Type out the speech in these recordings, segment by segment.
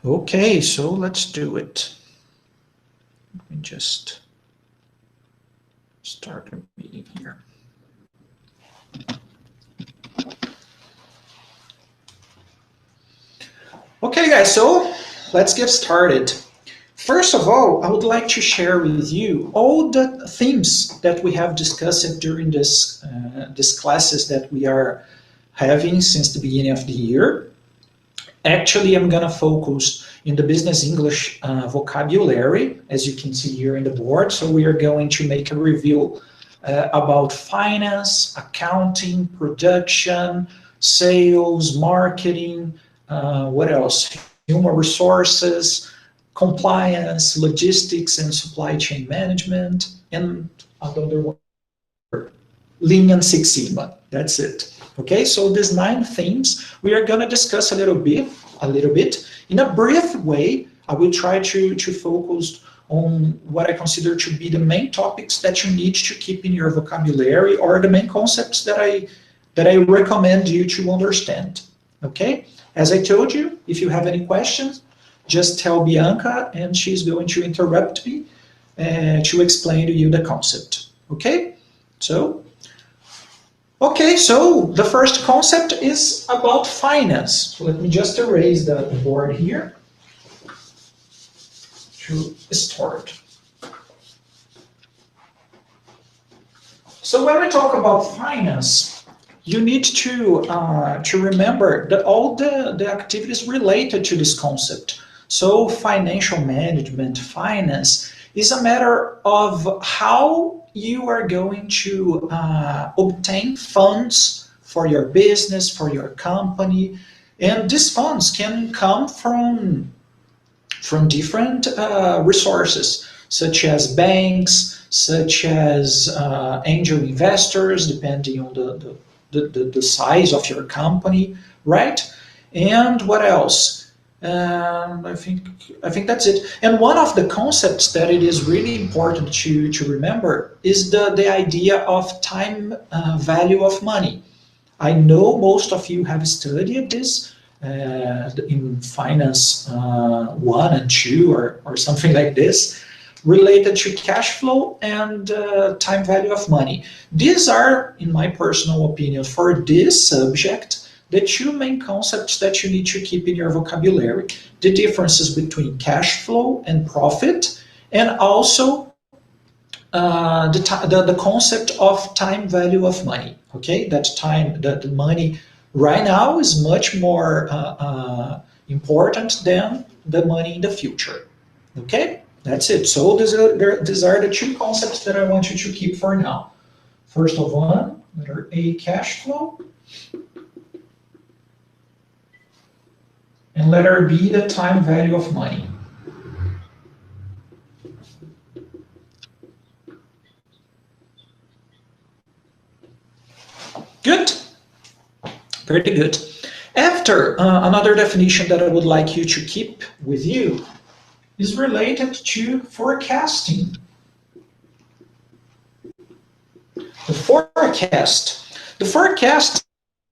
Okay, so let's do it. Let me just start a meeting here. Okay, guys, so let's get started. First of all, I would like to share with you all the themes that we have discussed during this classes that we are having since the beginning of the year. Actually, I'm going to focus in the business English vocabulary, as you can see here in the board. So we are going to make a review about finance, accounting, production, sales, marketing, what else? Human resources, compliance, logistics and supply chain management, and another one, Lean and Six Sigma. That's it. Okay, so these 9 themes we are going to discuss a little bit. In a brief way, I will try to focus on what I consider to be the main topics that you need to keep in your vocabulary, or the main concepts that I recommend you to understand. Okay, as I told you, if you have any questions, just tell Bianca and she's going to interrupt me to explain to you the concept. Okay, so the first concept is about finance. So let me just erase the board here to start. So when we talk about finance, you need to remember that all the activities related to this concept. So financial management, finance, is a matter of how you are going to obtain funds for your business, for your company, and these funds can come from different resources, such as banks, such as angel investors, depending on the size of your company, right? And what else? I think that's it. And one of the concepts that it is really important to remember is the idea of time value of money. I know most of you have studied this in finance 1 and 2 or something like this, related to cash flow and time value of money. These are, in my personal opinion, for this subject, the 2 main concepts that you need to keep in your vocabulary: the differences between cash flow and profit, and also the concept of time value of money. Okay, that the money right now is much more important than the money in the future. Okay, that's it. So these are the 2 concepts that I want you to keep for now. First of all, letter A, cash flow. And letter B, the time value of money. Good. Very good. After, another definition that I would like you to keep with you is related to forecasting. The forecast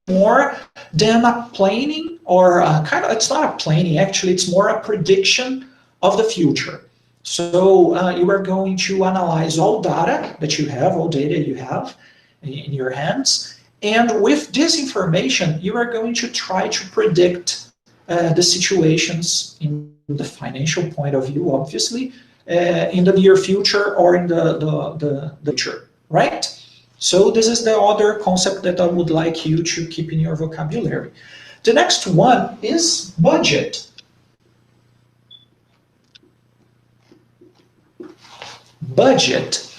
more than a planning, or it's not a planning, actually it's more a prediction of the future. So you are going to analyze all data that you have, all data you have in your hands, and with this information you are going to try to predict the situations in the financial point of view, obviously, in the near future or in the future, right? So this is the other concept that I would like you to keep in your vocabulary. The next one is budget. Budget.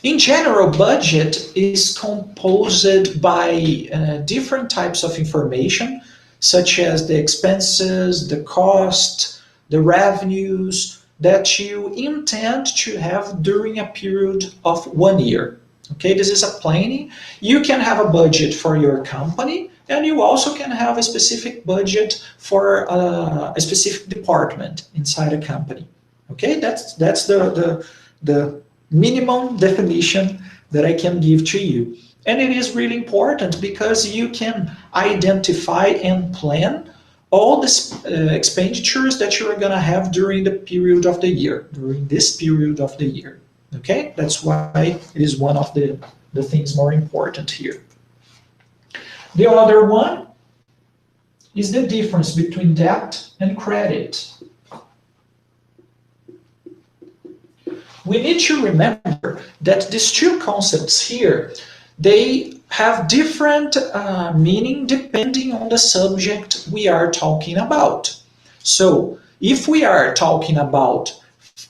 In general, budget is composed by different types of information, such as the expenses, the cost, the revenues that you intend to have during a period of 1 year. Okay, this is a planning. You can have a budget for your company, and you also can have a specific budget for a specific department inside a company. Okay, that's the minimum definition that I can give to you. And it is really important because you can identify and plan all the expenditures that you are going to have during the period of the year, during this period of the year. Okay, that's why it is one of the things more important here. The other one is the difference between debt and credit. We need to remember that these two concepts here, they have different meaning depending on the subject we are talking about. So if we are talking about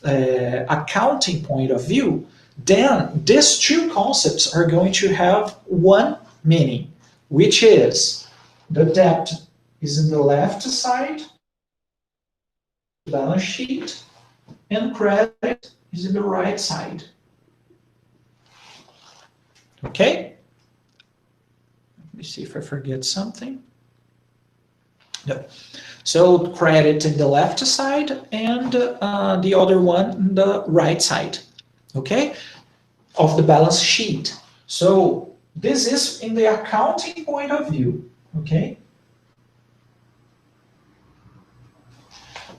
accounting point of view, then these two concepts are going to have one meaning, which is the debt is in the left side balance sheet and credit is in the right side. Okay? Let me see if I forget something. No. So credit in the left side and the other one in the right side, okay, of the balance sheet. So this is in the accounting point of view, okay?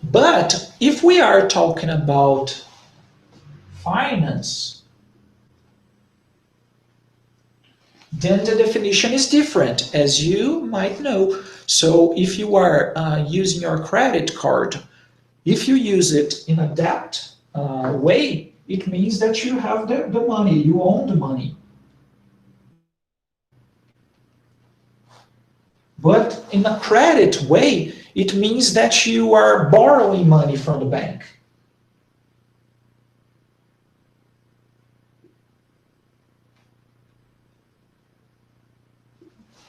But if we are talking about finance, then the definition is different, as you might know. So if you are using your credit card, if you use it in a debt way, it means that you have the money, you own the money. But in a credit way, it means that you are borrowing money from the bank.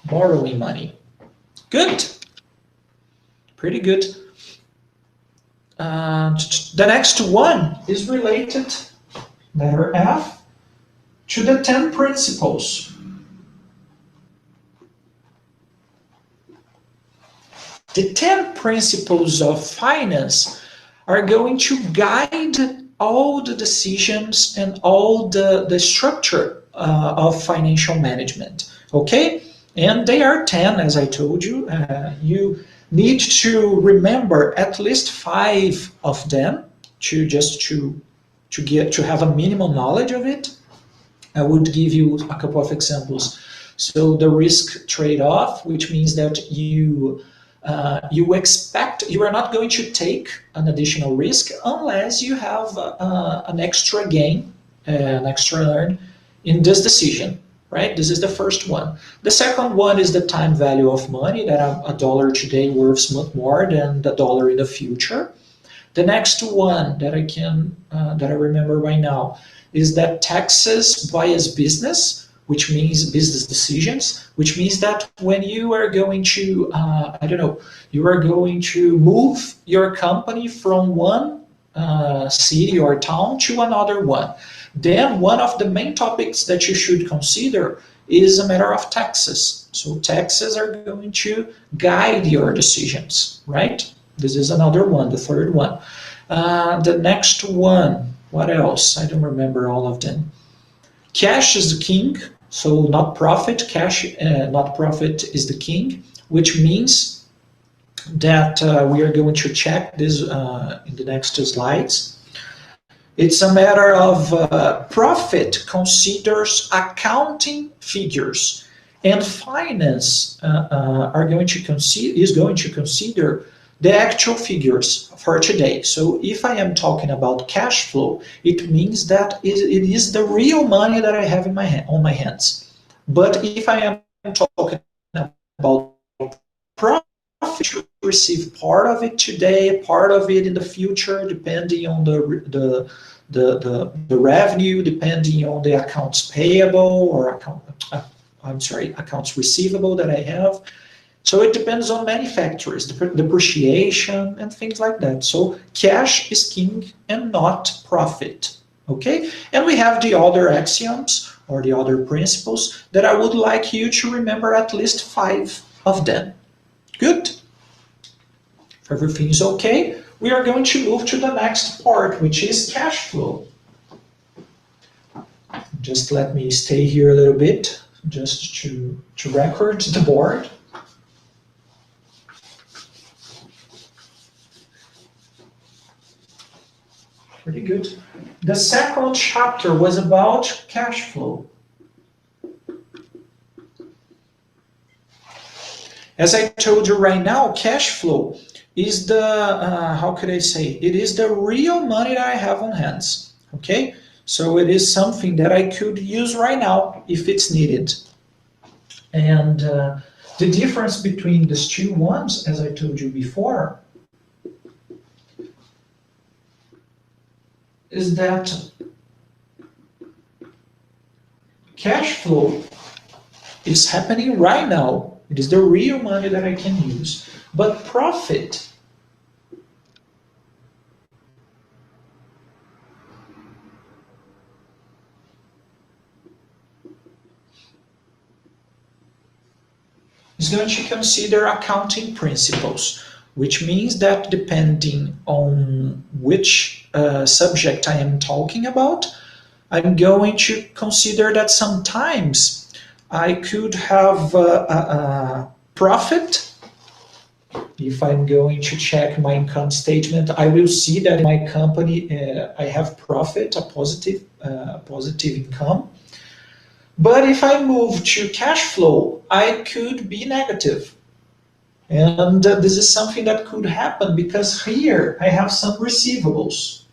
Borrowing money. Good. Pretty good. The next one is related, letter F, to the 10 principles. The 10 principles of finance are going to guide all the decisions and all the structure of financial management. Okay? And they are 10, as I told you. You need to remember at least 5 of them to have a minimum knowledge of it. I would give you a couple of examples. So the risk trade-off, which means that you expect you are not going to take an additional risk unless you have an extra gain, an extra earn in this decision. Right? This is the first one. The second one is the time value of money, that a dollar today worth much more than the dollar in the future. The next one that I remember right now is that taxes bias business, which means business decisions, which means that when you are going to, you are going to move your company from one city or town to another one. Then one of the main topics that you should consider is a matter of taxes. So taxes are going to guide your decisions, right? This is another one, the third one. The next one, what else? I don't remember all of them. Cash is the king, so not profit. Cash, not profit is the king, which means that we are going to check this in the next slides. It's a matter of profit considers accounting figures, and finance is going to consider the actual figures for today. So if I am talking about cash flow, it means that it is the real money that I have in on my hands. But if I am talking about profit, you receive part of it today, part of it in the future, depending on the revenue, depending on the accounts payable or accounts receivable that I have. So it depends on many factors, depreciation and things like that. So cash is king and not profit. Okay, and we have the other axioms or the other principles that I would like you to remember at least 5 of them. Good. If everything is okay, we are going to move to the next part, which is cash flow. Just let me stay here a little bit just to record the board. Pretty good. The second chapter was about cash flow. As I told you right now, cash flow is the, how could I say, it is the real money that I have on hands, okay? So it is something that I could use right now if it's needed. And the difference between these two ones, as I told you before, is that cash flow is happening right now. It is the real money that I can use. But profit is going to consider accounting principles, which means that depending on which subject I am talking about, I'm going to consider that sometimes I could have a profit. If I'm going to check my income statement, I will see that in my company I have profit, a positive income. But if I move to cash flow, I could be negative. And this is something that could happen because here I have some receivables.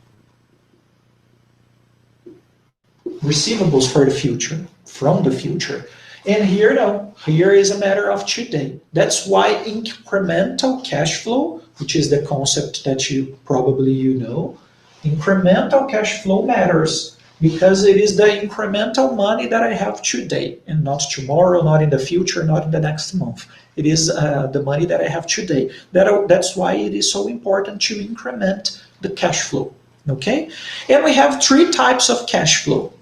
Receivables for the future, from the future. And here, no, here is a matter of today. That's why incremental cash flow, which is the concept that you know, incremental cash flow matters because it is the incremental money that I have today and not tomorrow, not in the future, not in the next month. It is the money that I have today. That's why it is so important to increment the cash flow. Okay? And we have three types of cash flow.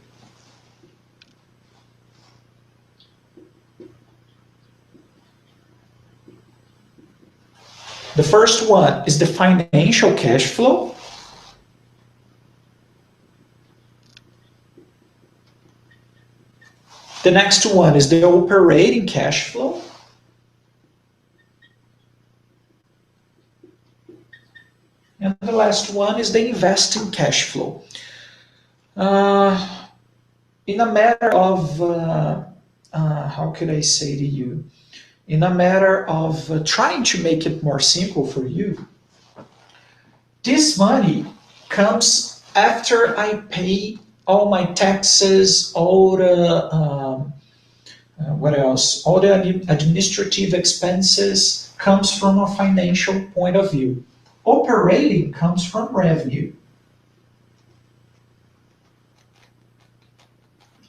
The first one is the financial cash flow. The next one is the operating cash flow. And the last one is the investing cash flow. In a matter of, how could I say to you? In a matter of trying to make it more simple for you, this money comes after I pay all my taxes, all the, what else? All the administrative expenses comes from a financial point of view. Operating comes from revenue.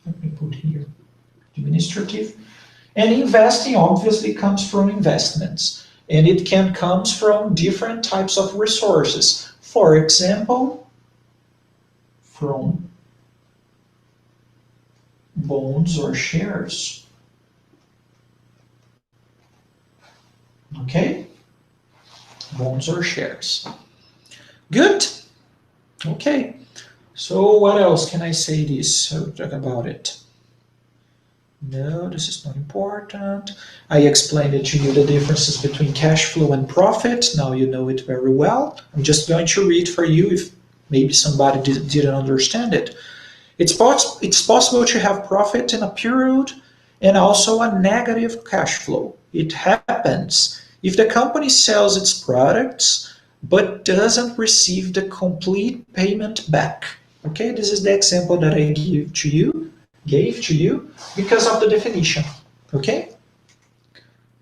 Let me put here, administrative. And investing obviously comes from investments. And it can come from different types of resources. For example, from bonds or shares. Okay? Bonds or shares. Good. Okay. So what else can I say this? Talk about it. No, this is not important. I explained it to you, the differences between cash flow and profit. Now you know it very well. I'm just going to read for you if maybe somebody didn't understand it. It's possible to have profit in a period and also a negative cash flow. It happens if the company sells its products but doesn't receive the complete payment back. Okay, this is the example that I gave to you because of the definition. Okay,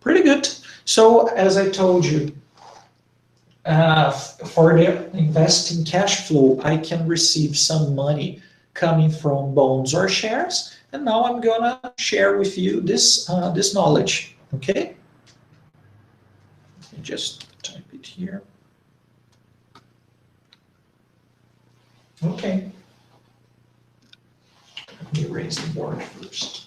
pretty good. So as I told you, for the investing cash flow, I can receive some money coming from bonds or shares, and now I'm gonna share with you this this knowledge. Okay, let me just type it here. Okay, let me erase the board first.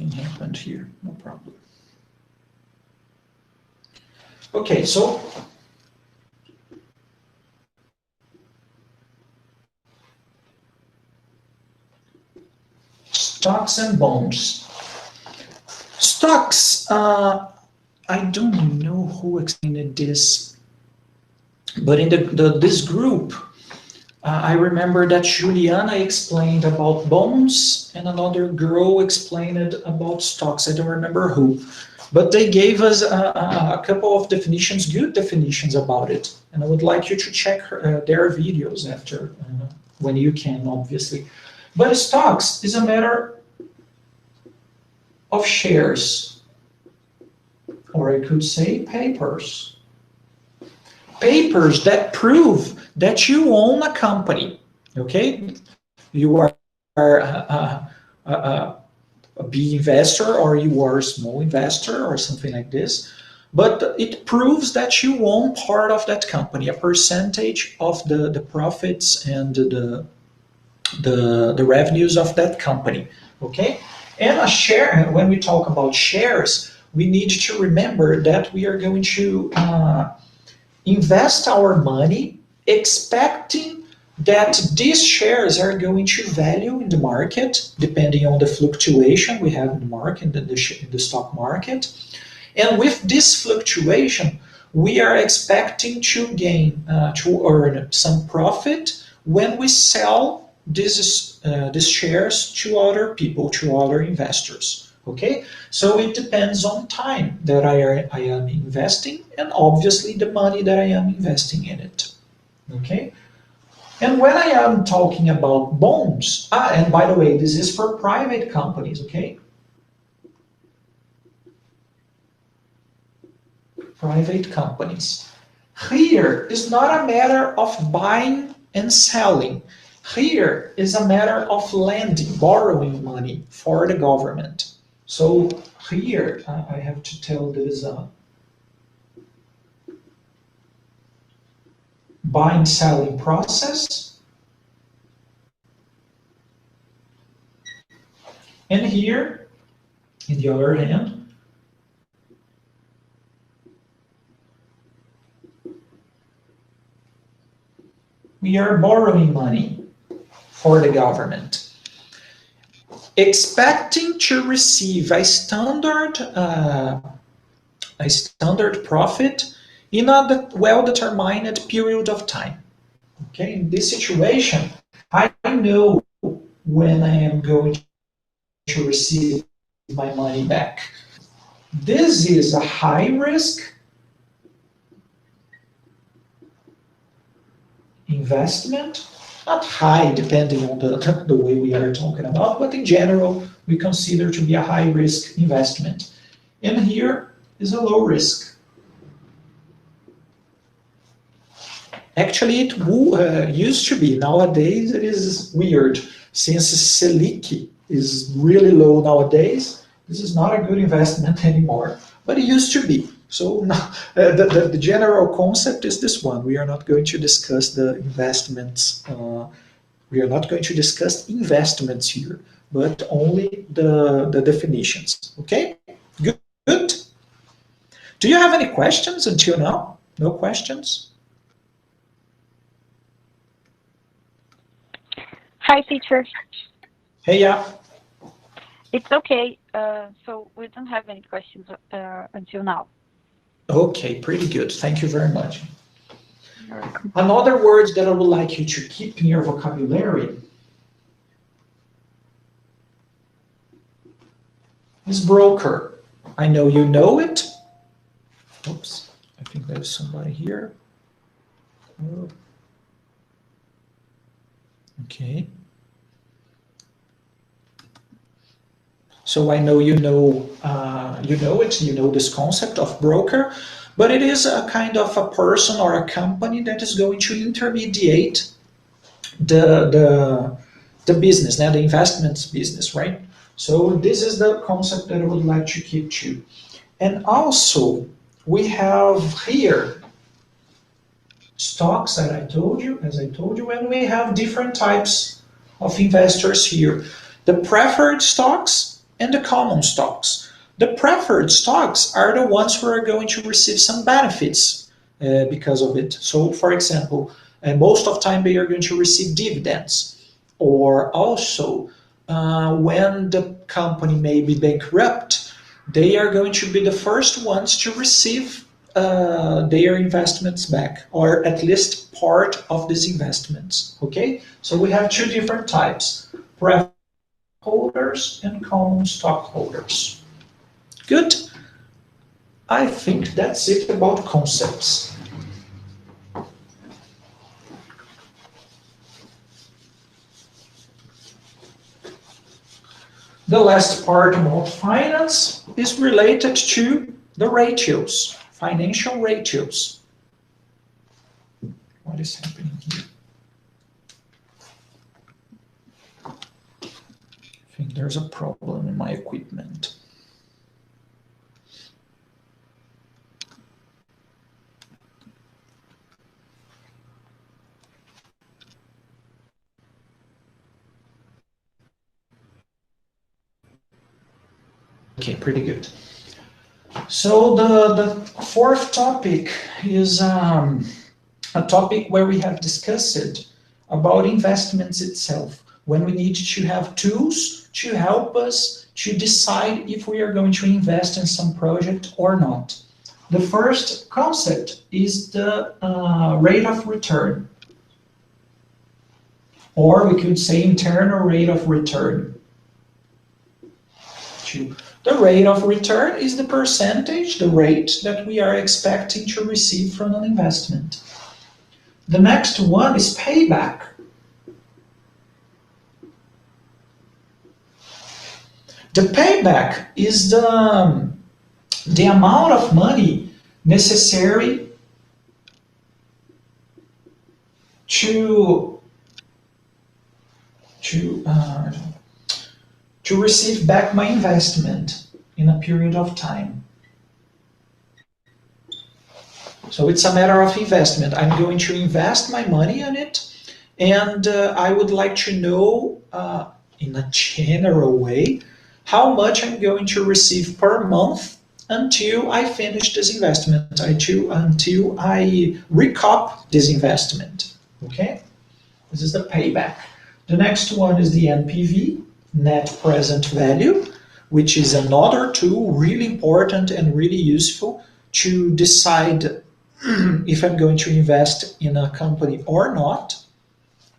Something happened here, no problem. Okay, so stocks and bonds. Stocks, I don't know who explained this, but in this group, I remember that Juliana explained about bonds and another girl explained about stocks. I don't remember who, but they gave us a couple of definitions, good definitions about it. And I would like you to check their videos after, when you can, obviously. But stocks is a matter of shares, or I could say papers. Papers that prove that you own a company, okay? You are a big investor, or you are a small investor, or something like this, but it proves that you own part of that company, a percentage of the profits and the revenues of that company, okay? And a share, when we talk about shares, we need to remember that we are going to invest our money expecting that these shares are going to value in the market, depending on the fluctuation we have in the market, in the stock market. And with this fluctuation, we are expecting to gain, to earn some profit when we sell these shares to other people, to other investors. Okay, so it depends on time that I am investing, and obviously the money that I am investing in it. Okay, and when I am talking about bonds, and by the way, this is for private companies, okay? Private companies. Here is not a matter of buying and selling. Here is a matter of lending, borrowing money for the government. So here I have to tell this buying selling process, and here in the other hand we are borrowing money for the government, expecting to receive a standard profit in a well-determined period of time. Okay, in this situation, I know when I am going to receive my money back. This is a high risk investment, not high depending on the way we are talking about, but in general, we consider to be a high risk investment. And here is a low risk. Actually, it used to be. Nowadays, it is weird. Since Selic is really low nowadays, this is not a good investment anymore. But it used to be. So the general concept is this one. We are not going to discuss the investments. We are not going to discuss investments here, but only the definitions. Okay? Good. Do you have any questions until now? No questions? Hi, teacher. Hey, yeah. It's okay. So we don't have any questions until now. Okay, pretty good. Thank you very much. Another word that I would like you to keep in your vocabulary is broker. I know you know it. Oops, I think there's somebody here. Oh. Okay. So I know you know it, you know this concept of broker, but it is a kind of a person or a company that is going to intermediate the business, now the investments business, right? So this is the concept that I would like to keep too. And also we have here stocks that as I told you, and we have different types of investors here. The preferred stocks and the common stocks. The preferred stocks are the ones who are going to receive some benefits because of it. So, for example, most of the time they are going to receive dividends, or also when the company may be bankrupt, they are going to be the first ones to receive their investments back, or at least part of these investments. Okay, so we have two different types: preferred holders and common stockholders. Good. I think that's it about concepts. The last part about finance is related to the ratios, financial ratios. What is happening here? I think there's a problem in my equipment. Okay, pretty good. So the fourth topic is a topic where we have discussed about investments itself, when we need to have tools to help us to decide if we are going to invest in some project or not. The first concept is the rate of return, or we could say internal rate of return. The rate of return is the percentage, the rate that we are expecting to receive from an investment. The next one is payback. The payback is the amount of money necessary to receive back my investment in a period of time. So it's a matter of investment. I'm going to invest my money on it, and I would like to know in a general way how much I'm going to receive per month until I finish this investment, until I recoup this investment. Okay, this is the payback. The next one is the NPV, net present value, which is another tool really important and really useful to decide if I'm going to invest in a company or not.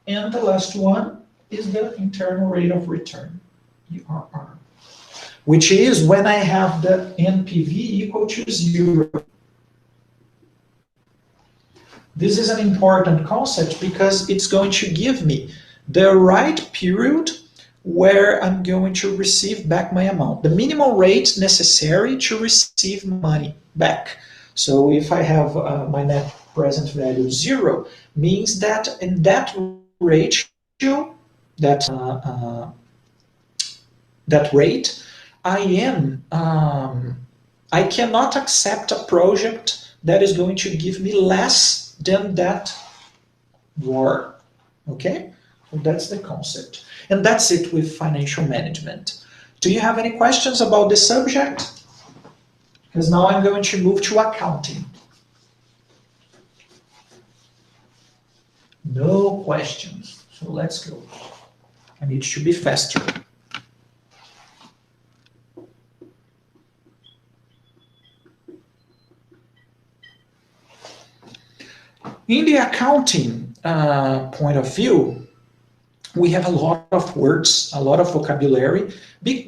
And the last one is the internal rate of return, IRR, which is when I have the NPV equal to 0. This is an important concept because it's going to give me the right period where I'm going to receive back my amount, the minimum rate necessary to receive money back. So if I have my net present value 0, means that in that ratio, that rate, I cannot accept a project that is going to give me less than that war. Okay, so that's the concept. And that's it with financial management. Do you have any questions about this subject? Because now I'm going to move to accounting. No questions. So let's go. I need to be faster. In the accounting point of view, we have a lot of words, a lot of vocabulary,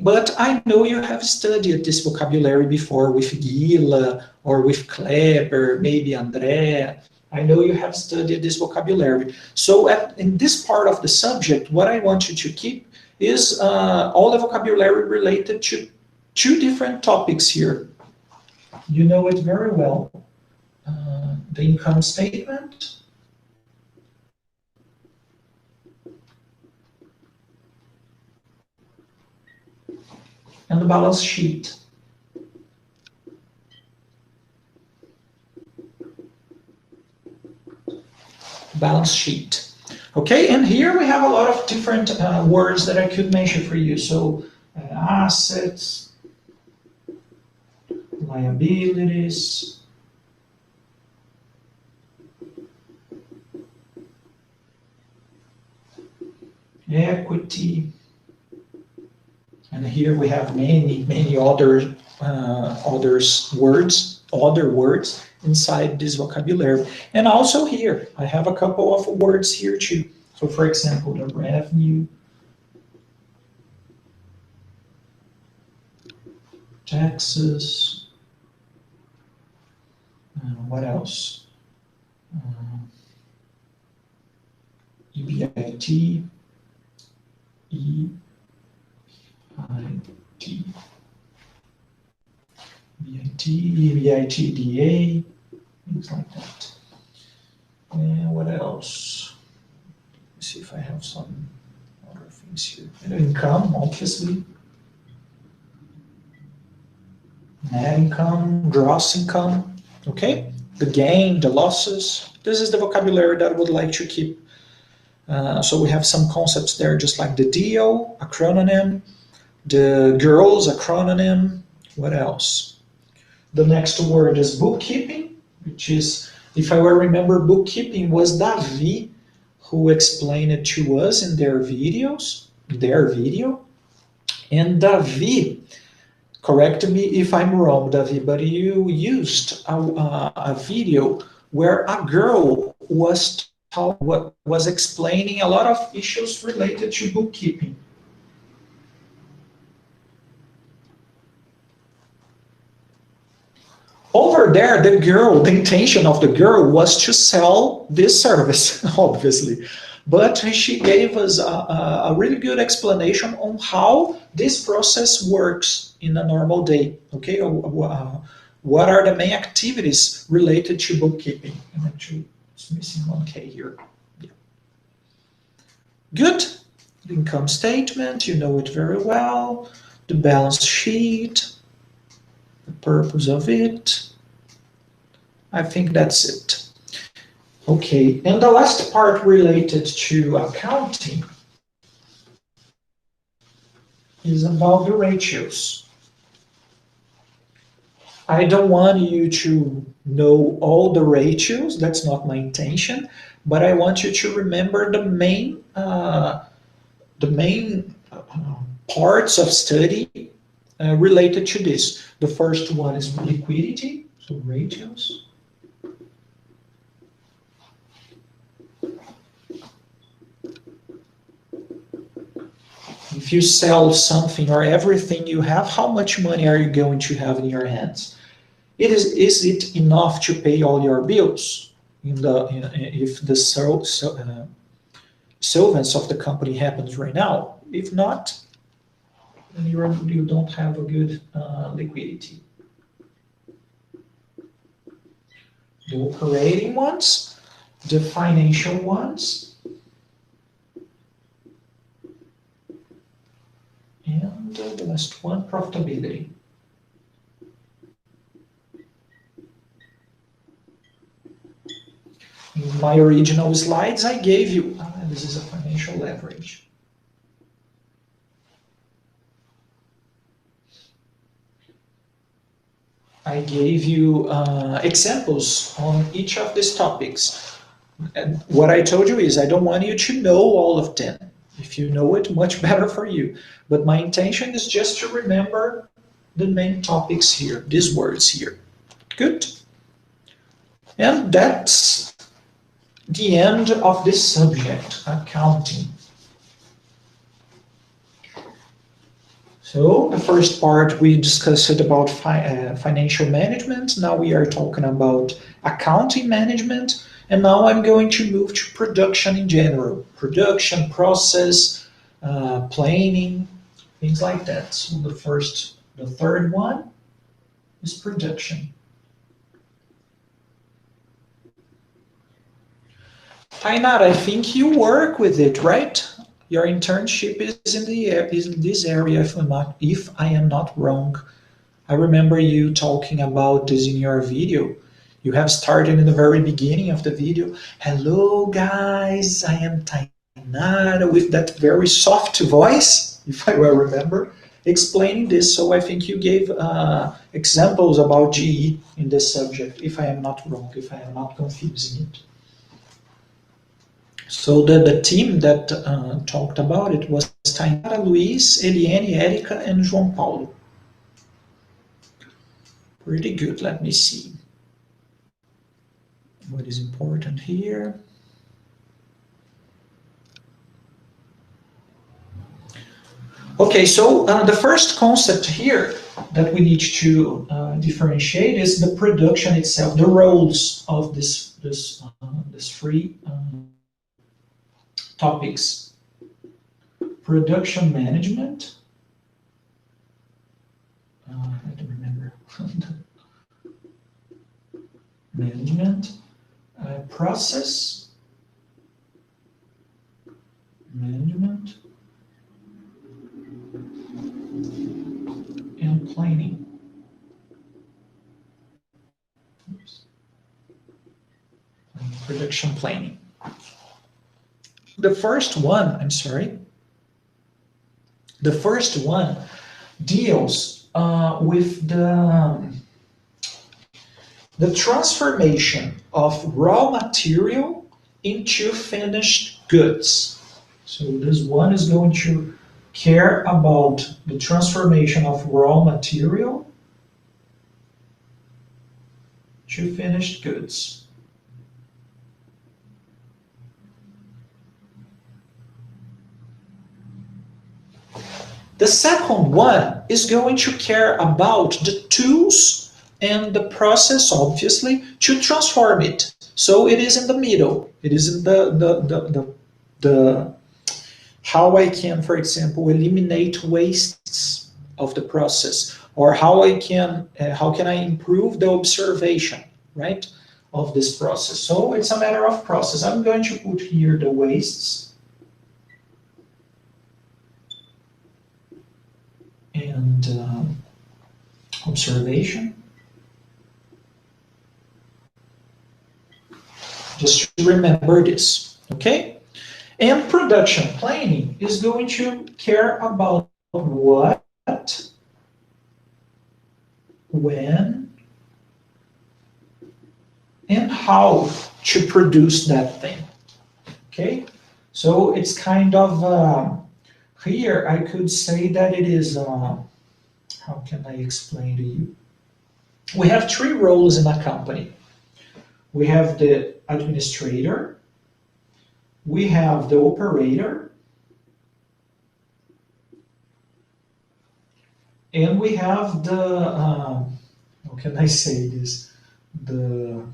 but I know you have studied this vocabulary before with Gila or with Kleber, maybe Andrea. I know you have studied this vocabulary. So in this part of the subject, what I want you to keep is all the vocabulary related to two different topics here. You know it very well. The income statement and the balance sheet. Balance sheet. Okay, and here we have a lot of different words that I could mention for you. So assets, liabilities, equity, and here we have many other other words inside this vocabulary. And also here, I have a couple of words here too. So for example, the revenue, taxes, what else? EBIT, EBIT, EBITDA, things like that. And what else? Let's see if I have some other things here. And income, obviously. Net income, gross income, okay? The gain, the losses. This is the vocabulary that I would like to keep. So we have some concepts there, just like the deal, acronym, the girls, acronym. What else? The next word is bookkeeping, which is, if I remember, bookkeeping was Davi who explained it to us in their video. And Davi, correct me if I'm wrong, Davi, but you used a video where a girl was explaining a lot of issues related to bookkeeping. Over there, the intention of the girl was to sell this service, obviously. But she gave us a really good explanation on how this process works in a normal day, okay? What are the main activities related to bookkeeping? And actually, it's missing 1K here. Yeah. Good. The income statement, you know it very well. The balance sheet, the purpose of it. I think that's it. Okay, and the last part related to accounting is about the ratios. I don't want you to know all the ratios, that's not my intention, but I want you to remember the main parts of study related to this. The first one is liquidity, so ratios. If you sell something or everything you have, how much money are you going to have in your hands? Is it enough to pay all your bills? If the solvency of the company happens right now, if not, then you don't have a good liquidity. The operating ones, the financial ones, and the last one, profitability. In my original slides, I gave you, this is a financial leverage. I gave you examples on each of these topics. And what I told you is I don't want you to know all of them. If you know it, much better for you. But my intention is just to remember the main topics here, these words here. Good. And that's the end of this subject, accounting. So the first part we discussed about financial management. Now we are talking about accounting management. And now I'm going to move to production in general. Production, process, planning, things like that. So the third one is production. Tainara, I think you work with it, right? Your internship is in this area, if I am not wrong. I remember you talking about this in your video. You have started in the very beginning of the video. Hello guys, I am Tainara, with that very soft voice, if I well remember. explaining this. So I think you gave examples about GE in this subject, if I am not wrong, if I am not confusing it. So the team that talked about it was Tainara, Luiz, Eliane, Erika, and João Paulo. Pretty good. Let me see what is important here. Okay, so the first concept here that we need to differentiate is the production itself, the roles of this three topics: production management. I don't remember. Management, process management, and planning. Oops. Production planning. The first one, I'm sorry. The first one deals with the transformation of raw material into finished goods. So this one is going to care about the transformation of raw material to finished goods. The second one is going to care about the tools and the process, obviously, to transform it. So it is in the middle. It is in the how I can, for example, eliminate wastes of the process, or how can I improve the observation, right, of this process. So it's a matter of process. I'm going to put here the wastes and observation. Just to remember this, okay? And production planning is going to care about what, when, and how to produce that thing, okay? So it's kind of, here I could say that it is, how can I explain to you? We have three roles in a company. We have the administrator, we have the operator, and we have the, how can I say this? The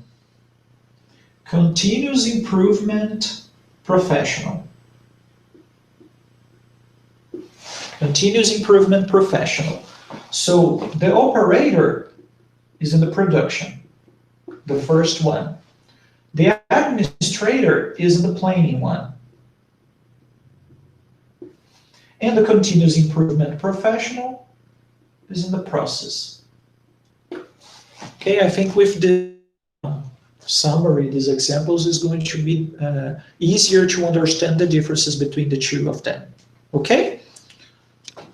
continuous improvement professional. Continuous improvement professional. So the operator is in the production, the first one. The administrator is in the planning one. And the continuous improvement professional is in the process. Okay, I think with the summary, these examples is going to be easier to understand the differences between the two of them. Okay?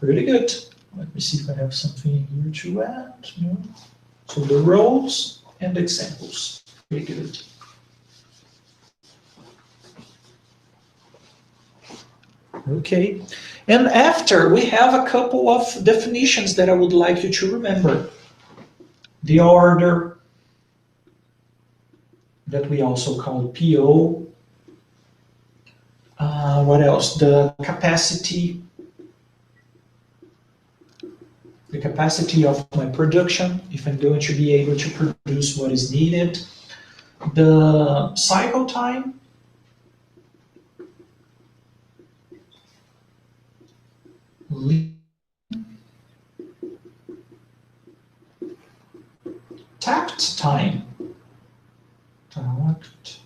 Really good. Let me see if I have something here to add. No. So the roles and examples. Very good. Okay. And after, we have a couple of definitions that I would like you to remember. The order, that we also call PO. What else? The capacity of my production, if I'm going to be able to produce what is needed. The cycle time. Takt time. Takt.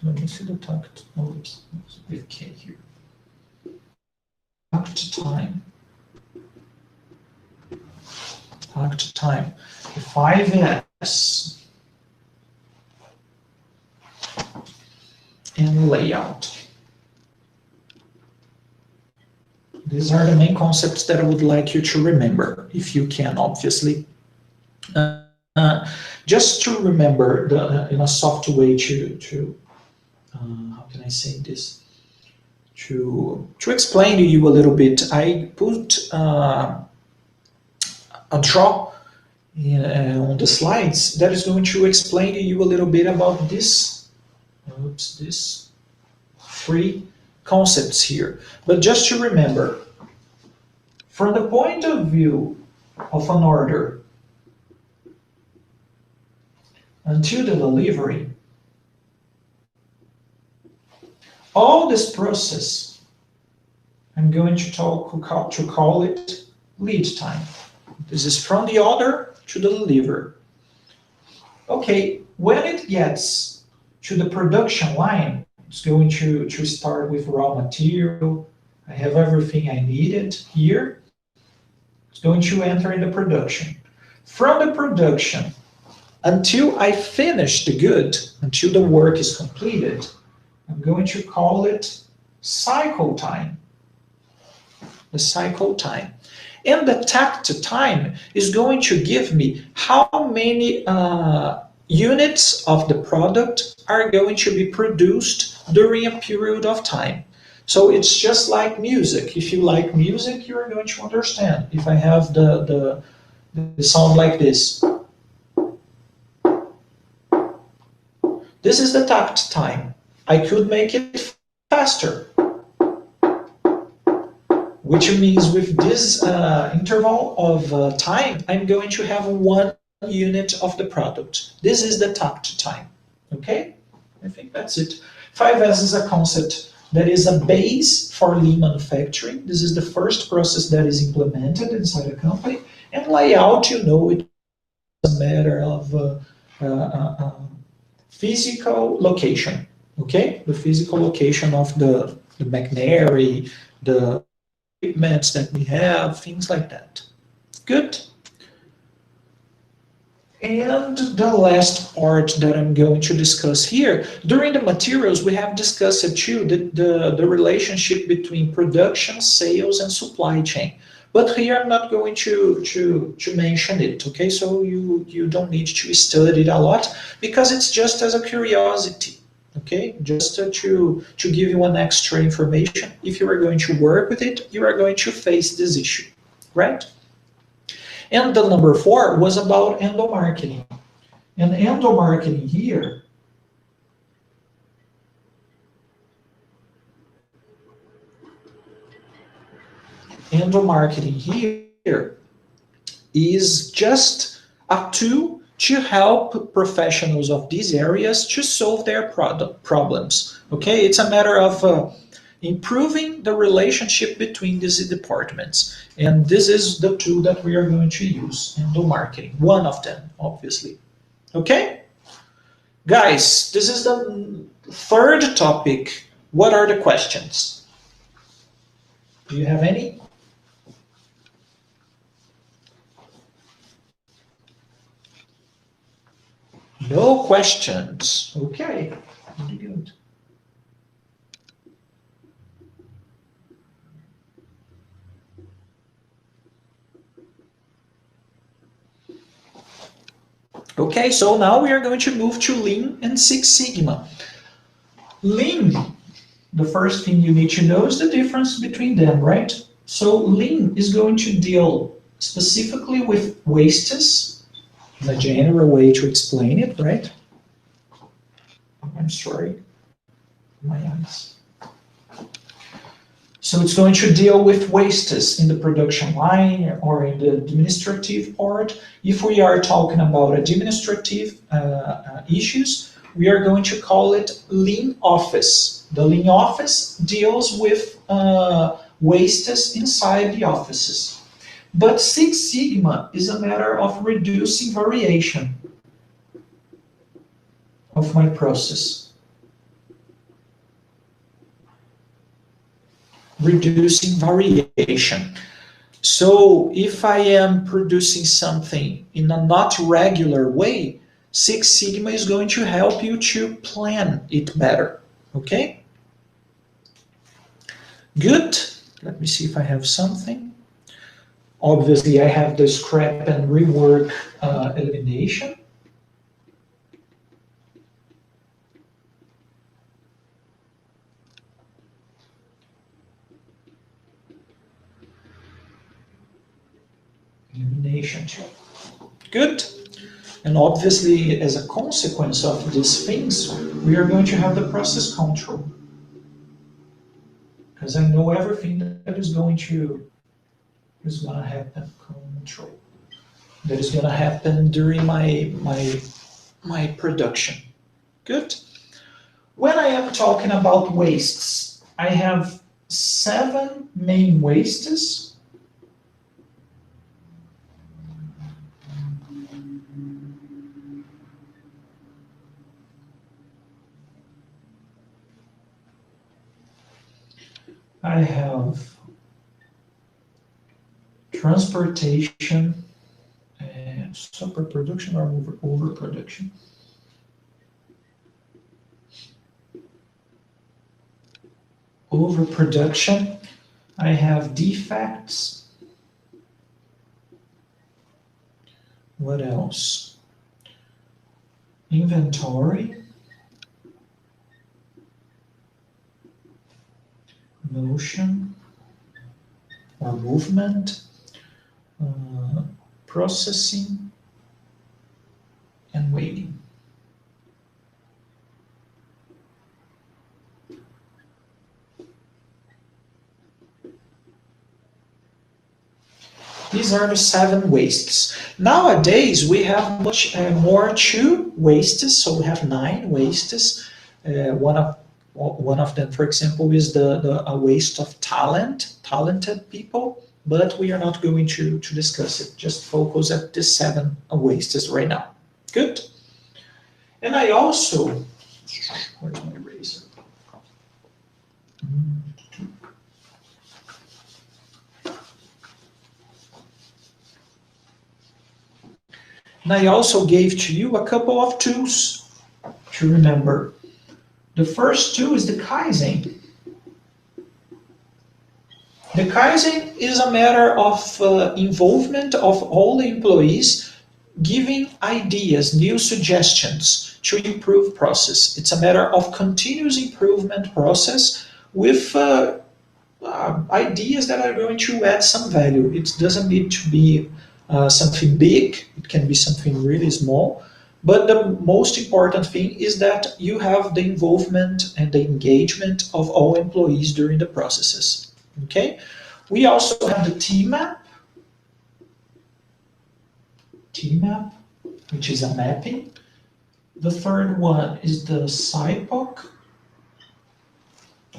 Let me see the takt. Oh, it's with K here. Takt time. Takt time. The 5S. And layout. These are the main concepts that I would like you to remember, if you can, obviously. Just to remember in a soft way to how can I say this? To explain to you a little bit, I put a draw on the slides that is going to explain to you a little bit about this. Oops, this 3 concepts here. But just to remember, from the point of view of an order until the delivery, all this process, I'm going to call it lead time. This is from the order to the delivery. Okay, when it gets to the production line, it's going to start with raw material. I have everything I needed here. It's going to enter in the production. From the production until I finish the good, until the work is completed, I'm going to call it cycle time. The cycle time. And the takt time is going to give me how many units of the product are going to be produced during a period of time. So it's just like music. If you like music, you're going to understand. If I have the sound like this. This is the takt time. I could make it faster, which means with this interval of time, I'm going to have 1 unit of the product. This is the takt time, okay? I think that's it. 5S is a concept that is a base for lean manufacturing. This is the first process that is implemented inside a company. And layout, you know, it's a matter of physical location, okay? The physical location of the machinery, the equipments that we have, things like that. Good. And the last part that I'm going to discuss here, during the materials, we have discussed it too, the relationship between production, sales, and supply chain. But here I'm not going to mention it, okay? So you don't need to study it a lot because it's just as a curiosity, okay? Just to give you an extra information. If you are going to work with it, you are going to face this issue, right? And the number 4 was about endomarketing. And endomarketing here is just a tool to help professionals of these areas to solve their problems. Okay, it's a matter of improving the relationship between these departments. And this is the tool that we are going to use, endomarketing, one of them, obviously. Okay? Guys, this is the 3rd topic. What are the questions? Do you have any? No questions. Okay, very good. Okay, so now we are going to move to Lean and Six Sigma. Lean, the first thing you need to know is the difference between them, right? So Lean is going to deal specifically with wastes, in a general way to explain it, right? I'm sorry, my eyes. So it's going to deal with wastes in the production line or in the administrative part. If we are talking about administrative issues, we are going to call it Lean Office. The Lean Office deals with wastes inside the offices. But Six Sigma is a matter of reducing variation of my process. Reducing variation. So if I am producing something in a not regular way, Six Sigma is going to help you to plan it better, okay? Good. Let me see if I have something. Obviously, I have the scrap and rework elimination. Elimination too. Good. And obviously, as a consequence of these things, we are going to have the process control. Because I know everything that is going to happen. Control. That is going to happen during my production. Good. When I am talking about wastes, I have 7 main wastes. I have transportation, superproduction or overproduction. Overproduction, I have defects. What else? Inventory. Motion or movement, processing, and waiting. These are the 7 wastes. Nowadays, we have much more 2 wastes, so we have 9 wastes. One of them, for example, is a waste of talented people, but we are not going to discuss it. Just focus at the 7 wastes right now. Good. And I also, where's my eraser? And I also gave to you a couple of tools to remember. The first tool is the Kaizen. The Kaizen is a matter of involvement of all the employees, giving ideas, new suggestions to improve process. It's a matter of continuous improvement process with ideas that are going to add some value. It doesn't need to be something big, it can be something really small. But the most important thing is that you have the involvement and the engagement of all employees during the processes. Okay? We also have the TMAP, which is a mapping. The third one is the SIPOC.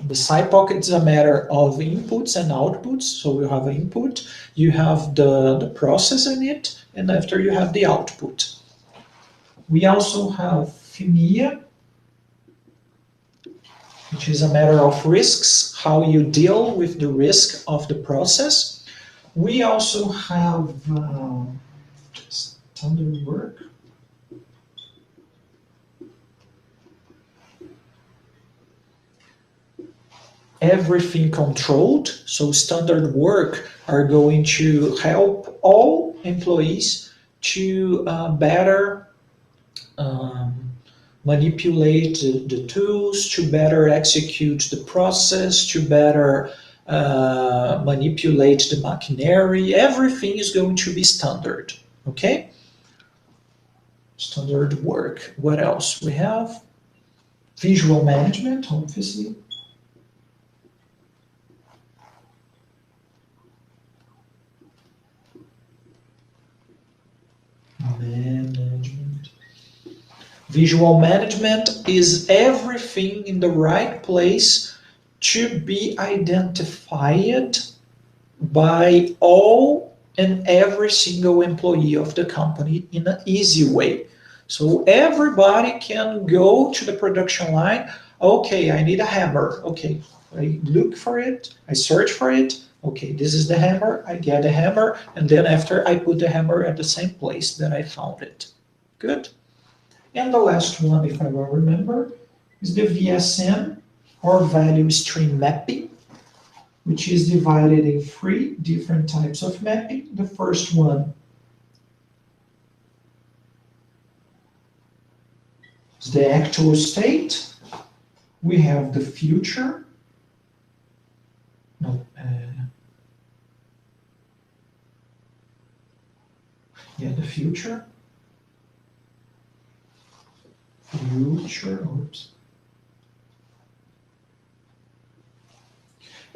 The SIPOC is a matter of inputs and outputs. So you have an input, you have the process in it, and after you have the output. We also have FIMIA, which is a matter of risks, how you deal with the risk of the process. We also have standard work. Everything controlled, so standard work are going to help all employees to better manipulate the tools, to better execute the process, to better manipulate the machinery. Everything is going to be standard, okay? Standard work. What else? We have visual management, obviously. Management. Visual management is everything in the right place to be identified by all and every single employee of the company in an easy way. So everybody can go to the production line. Okay, I need a hammer. Okay, I look for it, I search for it. Okay, this is the hammer, I get the hammer, and then after I put the hammer at the same place that I found it. Good. And the last one, if I will remember, is the VSM, or value stream mapping. which is divided in 3 different types of mapping. The first one is the actual state. We have the future. No, the future. Oops.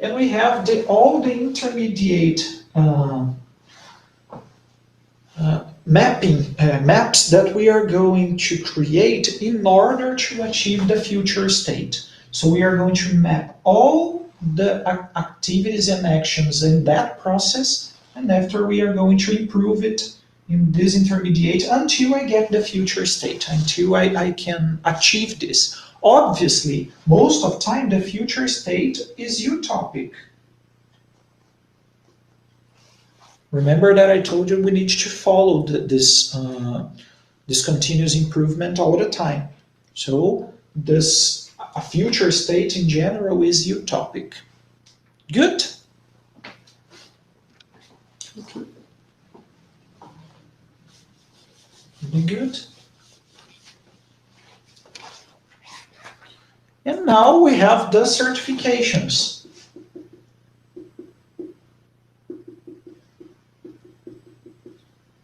And we have all the intermediate maps that we are going to create in order to achieve the future state. So we are going to map all the activities and actions in that process, and after we are going to improve it in this intermediate until I get the future state, until I can achieve this. Obviously, most of the time, the future state is utopic. Remember that I told you we need to follow this continuous improvement all the time. So a future state in general is utopic. Good? Okay. Really good. And now we have the certifications.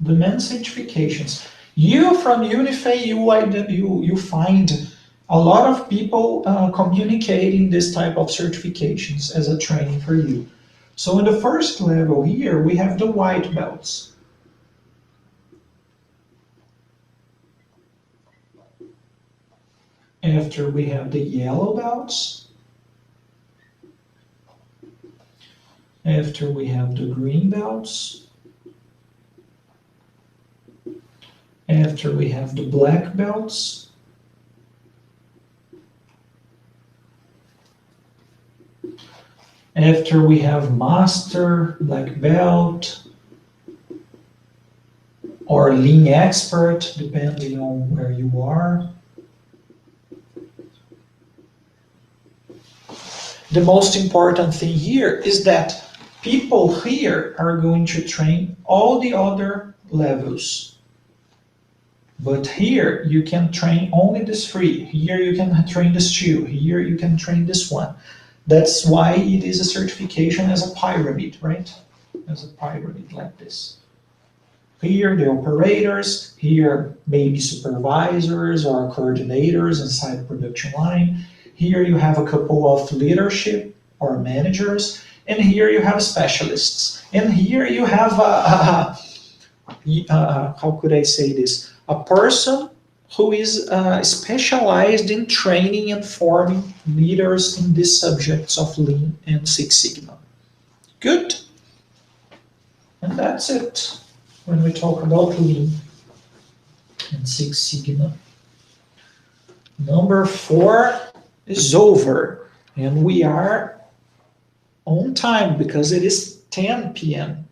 The main certifications. You from Unifei, you find a lot of people communicating this type of certifications as a training for you. So in the first level here, we have the white belts. After we have the yellow belts. After we have the green belts. After we have the black belts. After we have master, black belt, or lean expert, depending on where you are. The most important thing here is that people here are going to train all the other levels. But here you can train only this 3. Here you can train this 2. Here you can train this 1. That's why it is a certification as a pyramid, right? As a pyramid like this. Here the operators, here maybe supervisors or coordinators inside the production line. Here you have a couple of leadership or managers, and here you have specialists. And here you have how could I say this? A person who is specialized in training and forming leaders in these subjects of Lean and Six Sigma. Good. And that's it when we talk about Lean and Six Sigma. Number 4 is over, and we are on time because it is 10 p.m.,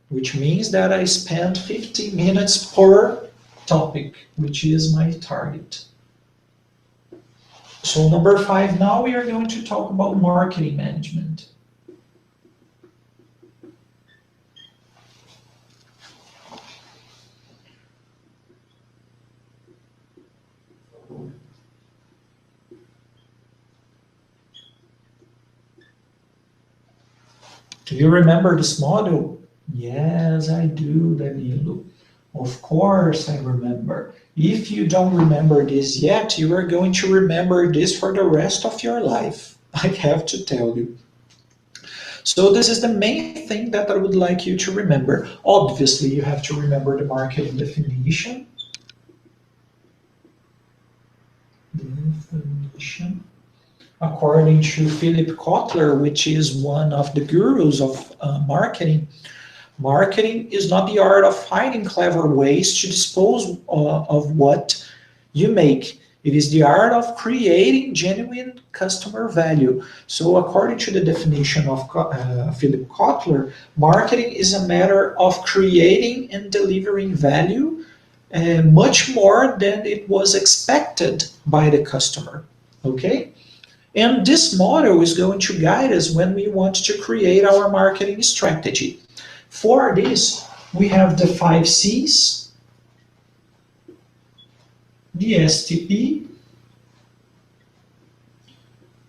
which means that I spent 50 minutes per topic, which is my target. So number 5, now we are going to talk about marketing management. Do you remember this model? Yes, I do, Danilo. Of course I remember. If you don't remember this yet, you are going to remember this for the rest of your life. I have to tell you. So this is the main thing that I would like you to remember. Obviously, you have to remember the marketing definition. According to Philip Kotler, which is one of the gurus of marketing, marketing is not the art of finding clever ways to dispose of what you make. It is the art of creating genuine customer value. So according to the definition of Philip Kotler, marketing is a matter of creating and delivering value much more than it was expected by the customer. Okay? And this model is going to guide us when we want to create our marketing strategy. For this, we have the 5 C's, the STP,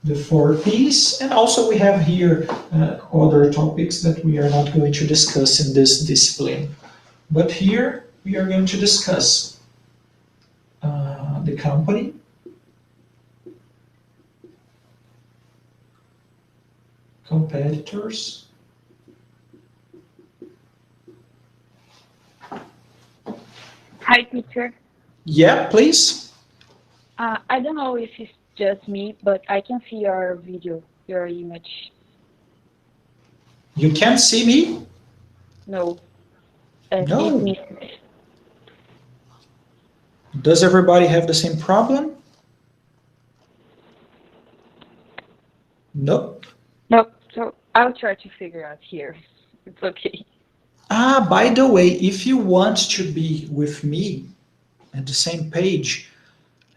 the 4 P's, and also we have here other topics that we are not going to discuss in this discipline. But here we are going to discuss the company, competitors. Hi, teacher. Yeah, please. I don't know if it's just me, but I can see your video, your image. You can see me? No, it No. misses. Does everybody have the same problem? Nope. No, so I'll try to figure out here. It's okay. Ah, by the way, if you want to be with me at the same page,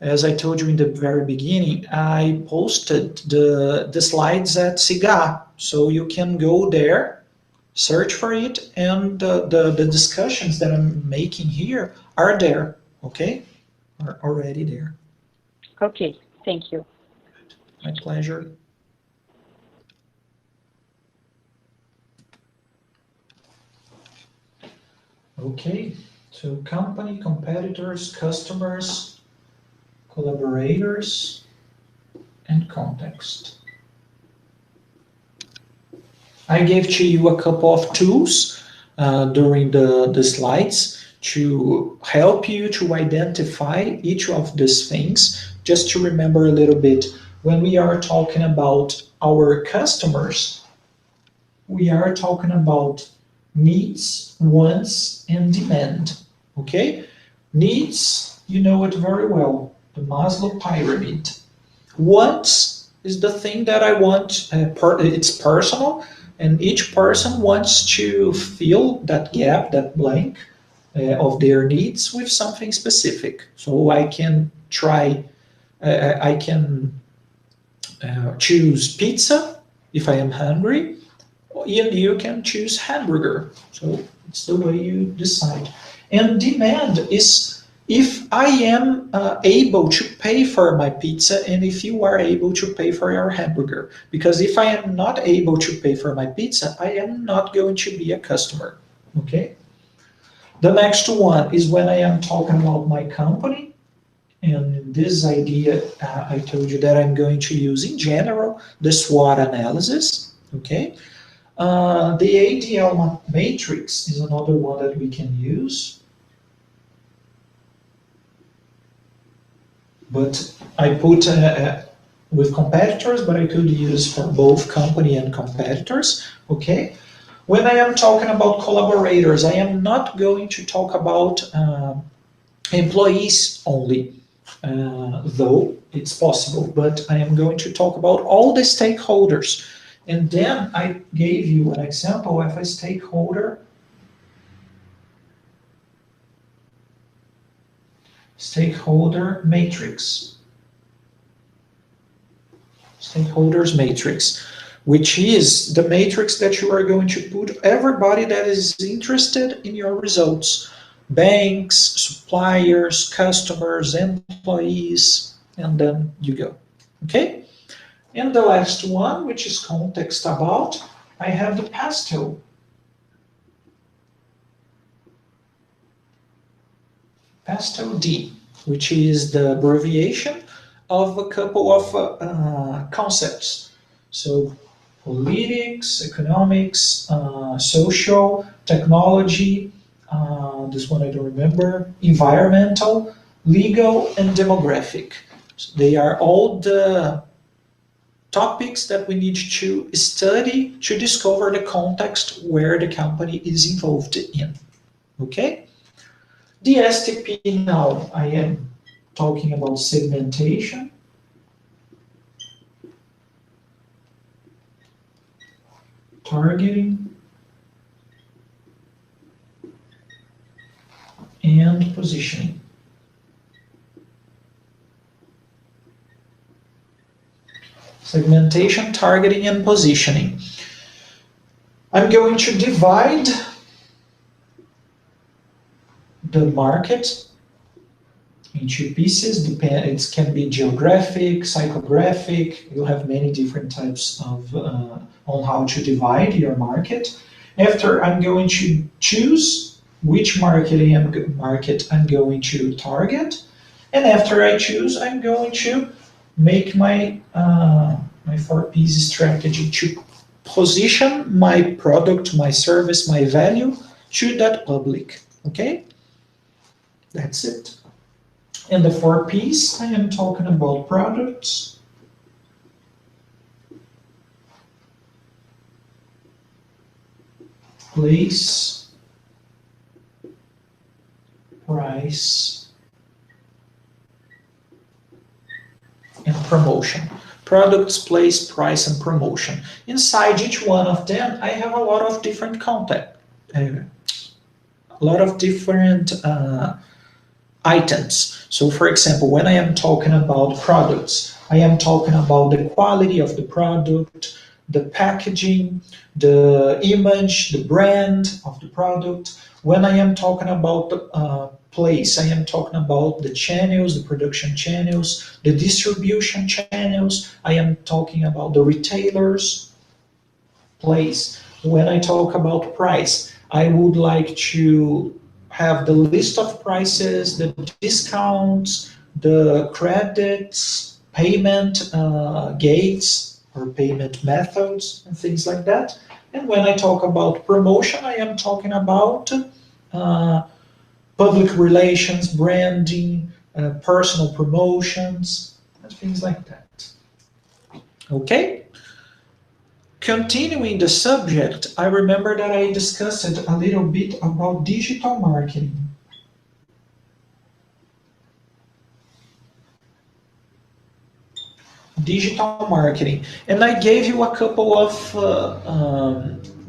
as I told you in the very beginning, I posted the slides at SIGA. So you can go there, search for it, and the discussions that I'm making here are there, okay? Are already there. Okay, thank you. My pleasure. Okay, so company, competitors, customers, collaborators, and context. I gave to you a couple of tools during the slides to help you to identify each of these things. Just to remember a little bit, when we are talking about our customers, we are talking about needs, wants, and demand. Okay? Needs, you know it very well, the Maslow pyramid. Wants is the thing that I want, it's personal, and each person wants to fill that gap, that blank of their needs with something specific. So I can I can choose pizza if I am hungry, and you can choose hamburger. So it's the way you decide. And demand is if I am able to pay for my pizza and if you are able to pay for your hamburger. Because if I am not able to pay for my pizza, I am not going to be a customer. Okay? The next one is when I am talking about my company. And this idea, I told you that I'm going to use in general the SWOT analysis. Okay? The ADL matrix is another one that we can use. But I put with competitors, but I could use for both company and competitors. Okay. When I am talking about collaborators, I am not going to talk about employees only, though it's possible, but I am going to talk about all the stakeholders. And then I gave you an example of a stakeholder matrix. Stakeholders matrix, which is the matrix that you are going to put everybody that is interested in your results. Banks, suppliers, customers, employees, and then you go. Okay? And the last one, which is context about, I have the PASTEL. PASTEL D, which is the abbreviation of a couple of concepts. So politics, economics, social, technology, this one I don't remember, environmental, legal, and demographic. So they are all the topics that we need to study to discover the context where the company is involved in. Okay? The STP now, I am talking about segmentation, targeting, and positioning. Segmentation, targeting, and positioning. I'm going to divide the market into pieces. It can be geographic, psychographic. You have many different types of on how to divide your market. After, I'm going to choose which market I'm going to target, and after I choose, I'm going to make my my 4Ps strategy to position my product, my service, my value to that public. Okay, that's it. In the 4Ps, I am talking about products, place, price, and promotion. Products, place, price, and promotion. Inside each one of them, I have a lot of different content, a lot of different items. So for example, when I am talking about products, I am talking about the quality of the product, the packaging, the image, the brand of the product. When I am talking about the place, I am talking about the channels, the production channels, the distribution channels. I am talking about the retailers. Place. When I talk about price, I would like to have the list of prices, the discounts, the credits, payment gates or payment methods, and things like that. And when I talk about promotion, I am talking about public relations, branding, personal promotions, and things like that. Okay? Continuing the subject, I remember that I discussed a little bit about digital marketing. Digital marketing. And I gave you a couple of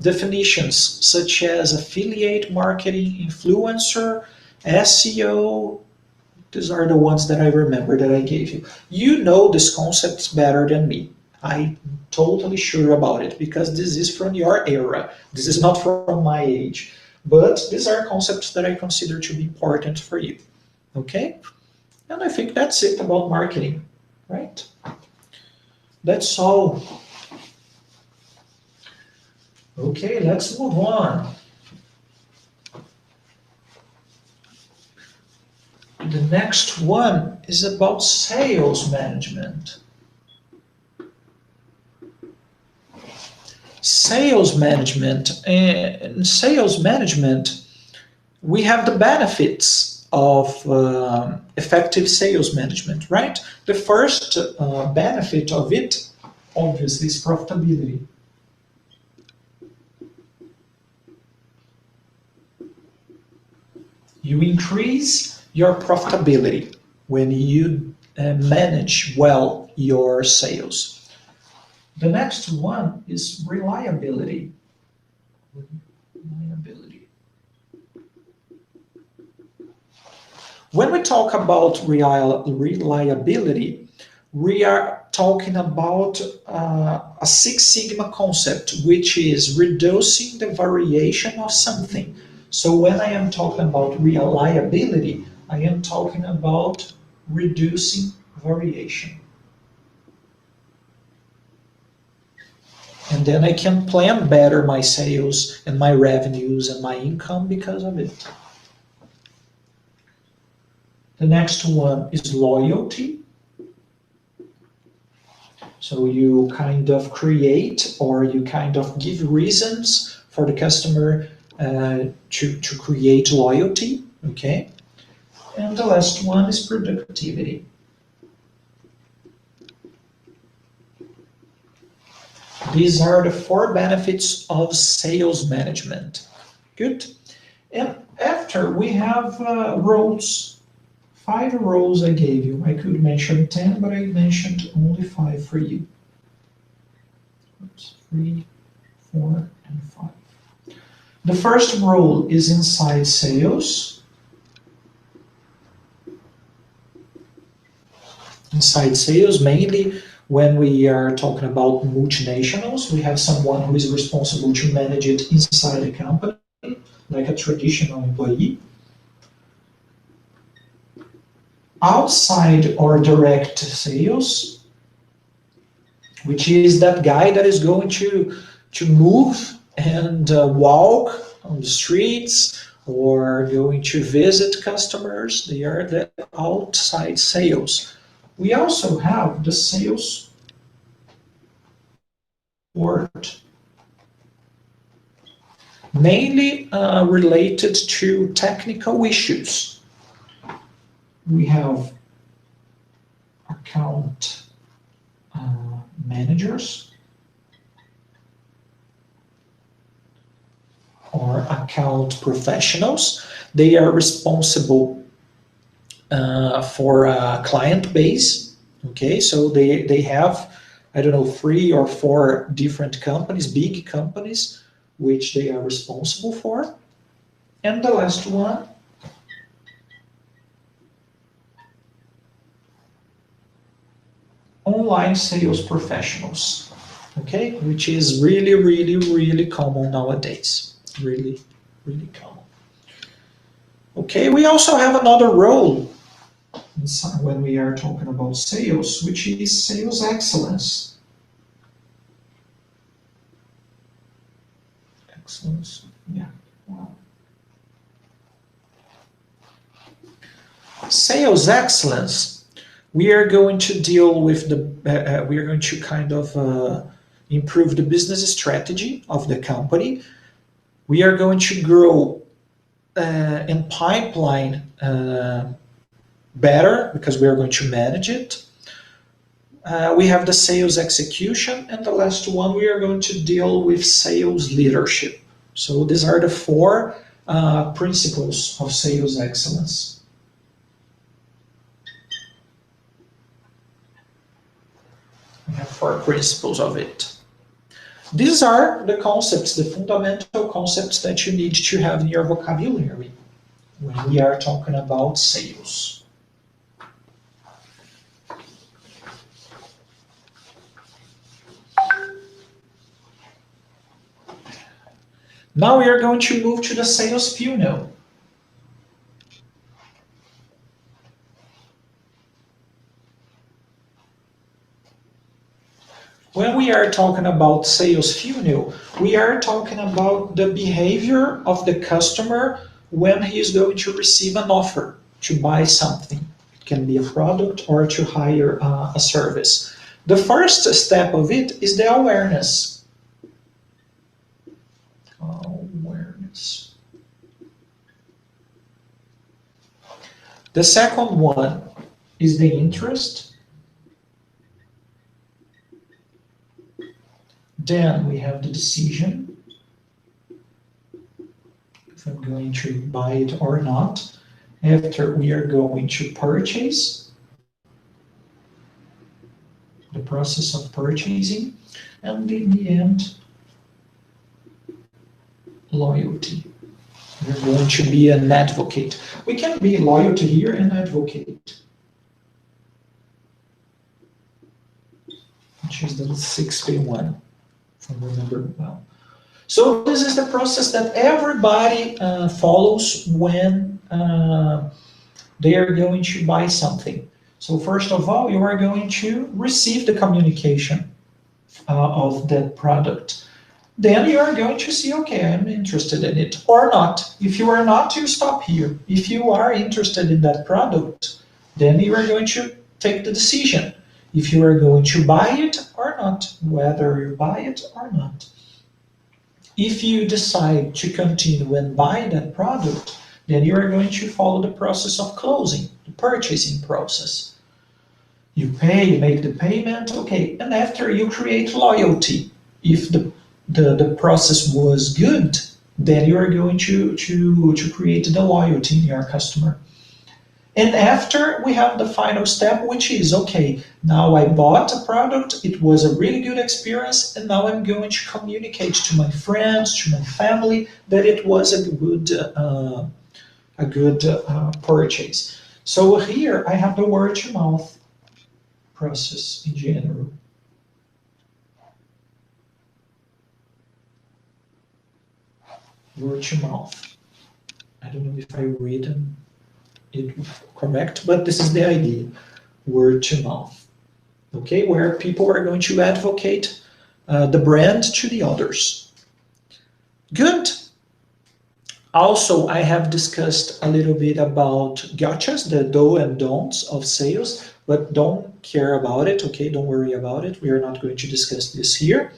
definitions, such as affiliate marketing, influencer, SEO. These are the ones that I remember that I gave you. You know these concepts better than me. I'm totally sure about it because this is from your era. This is not from my age. But these are concepts that I consider to be important for you. Okay? And I think that's it about marketing, right? That's all. Okay, let's move on. The next one is about sales management. Sales management. In sales management, we have the benefits of effective sales management, right? The first benefit of it, obviously, is profitability. You increase your profitability when you manage well your sales. The next one is reliability. Reliability. When we talk about reliability, we are talking about a Six Sigma concept, which is reducing the variation of something. So when I am talking about reliability, I am talking about reducing variation. And then I can plan better my sales and my revenues and my income because of it. The next one is loyalty. So you kind of create or you kind of give reasons for the customer to create loyalty, okay? And the last one is productivity. These are the 4 benefits of sales management. Good. And after we have roles, 5 roles I gave you. I could mention 10, but I mentioned only 5 for you. Oops, 3, 4, and 5. The first role is inside sales. Inside sales, mainly When we are talking about multinationals, we have someone who is responsible to manage it inside the company, like a traditional employee. Outside or direct sales, which is that guy that is going to move and walk on the streets or going to visit customers. They are the outside sales. We also have the sales support, mainly related to technical issues. We have account managers or account professionals. They are responsible for a client base. Okay, so they have, I don't know, 3 or 4 different companies, big companies, which they are responsible for. And the last one, online sales professionals, okay, which is really, really, really common nowadays. Really, really common. Okay, we also have another role when we are talking about sales, which is sales excellence. Excellence, yeah. Wow. Sales excellence. We are going to deal with we are going to kind of improve the business strategy of the company. We are going to grow and pipeline better because we are going to manage it. We have the sales execution, and the last one, we are going to deal with sales leadership. So these are the 4 principles of sales excellence. We have 4 principles of it. These are the concepts, the fundamental concepts that you need to have in your vocabulary when we are talking about sales. Now we are going to move to the sales funnel. When we are talking about sales funnel, we are talking about the behavior of the customer when he is going to receive an offer to buy something. It can be a product or to hire a service. The first step of it is the awareness. Awareness. The second one is the interest. Then we have the decision, if I'm going to buy it or not. After, we are going to purchase, the process of purchasing, and in the end, loyalty. We're going to be an advocate. We can be loyalty here and advocate, which is the 6P1. If I remember well. So this is the process that everybody follows when they are going to buy something. So first of all, you are going to receive the communication of that product. Then you are going to see, okay, I'm interested in it or not. If you are not, you stop here. If you are interested in that product, then you are going to take the decision if you are going to buy it or not, whether you buy it or not. If you decide to continue and buy that product, then you are going to follow the process of closing, the purchasing process. You pay, you make the payment, okay, and after you create loyalty. If the process was good, then you are going to create the loyalty in your customer. And after, we have the final step, which is, okay, now I bought a product, it was a really good experience, and now I'm going to communicate to my friends, to my family, that it was a good purchase. So here I have the word to mouth. process in general. Word to mouth. I don't know if I read it correct, but this is the idea. Word to mouth. Okay, where people are going to advocate the brand to the others. Good. Also, I have discussed a little bit about gotchas, the do and don'ts of sales, but don't care about it, okay? Don't worry about it. We are not going to discuss this here.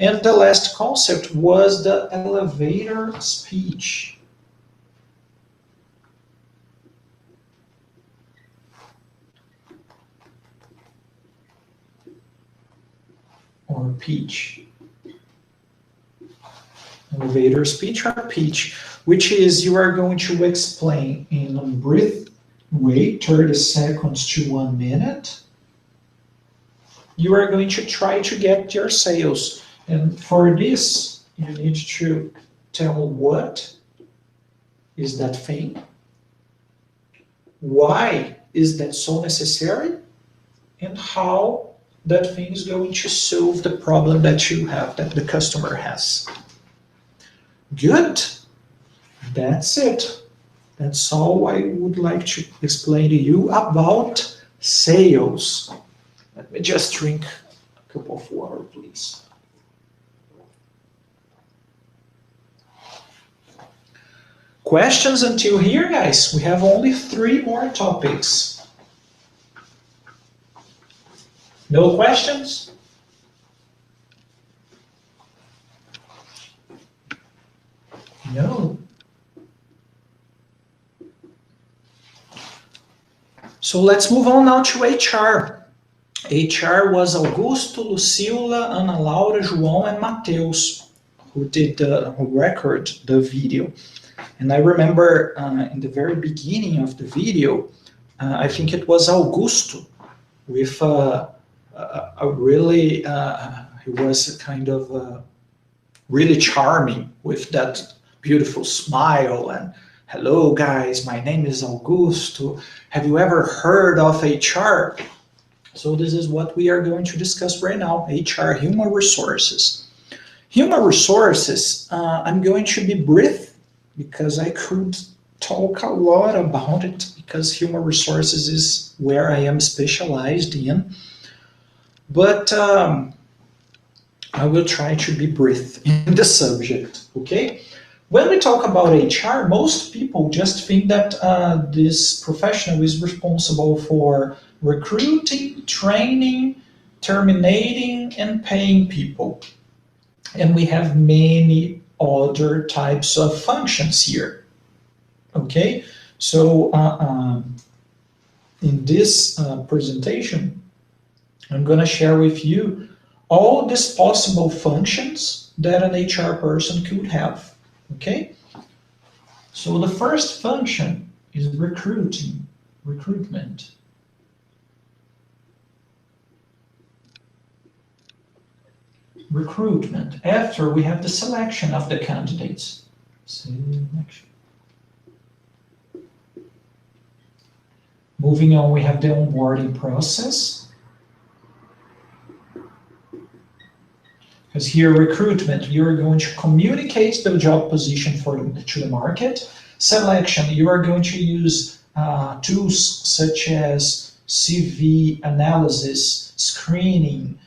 And the last concept was the elevator speech. Or pitch. Elevator speech or pitch, which is you are going to explain in a brief way, 30 seconds to 1 minute. You are going to try to get your sales. And for this, you need to tell what is that thing, why is that so necessary, and how that thing is going to solve the problem that you have, that the customer has. Good. That's it. That's all I would like to explain to you about sales. Let me just drink a cup of water, please. Questions until here, guys? We have only 3 more topics. No questions? No. So let's move on now to HR. HR was Augusto, Lucila, Ana Laura, João, and Mateus, who did who record the video. And I remember in the very beginning of the video, I think it was Augusto with a really, he was kind of really charming with that beautiful smile and hello guys, my name is Augusto. Have you ever heard of HR? So this is what we are going to discuss right now, HR, human resources. Human resources, I'm going to be brief because I could talk a lot about it because human resources is where I am specialized in. But I will try to be brief in the subject, okay? When we talk about HR, most people just think that this professional is responsible for recruiting, training, terminating, and paying people. And we have many other types of functions here, okay? So in this presentation, I'm going to share with you all these possible functions that an HR person could have, okay? So the first function is recruitment. Recruitment. After we have the selection of the candidates. Selection. Moving on, we have the onboarding process. Because here, recruitment, you're going to communicate the job position to the market. Selection, you are going to use tools such as CV analysis, screening,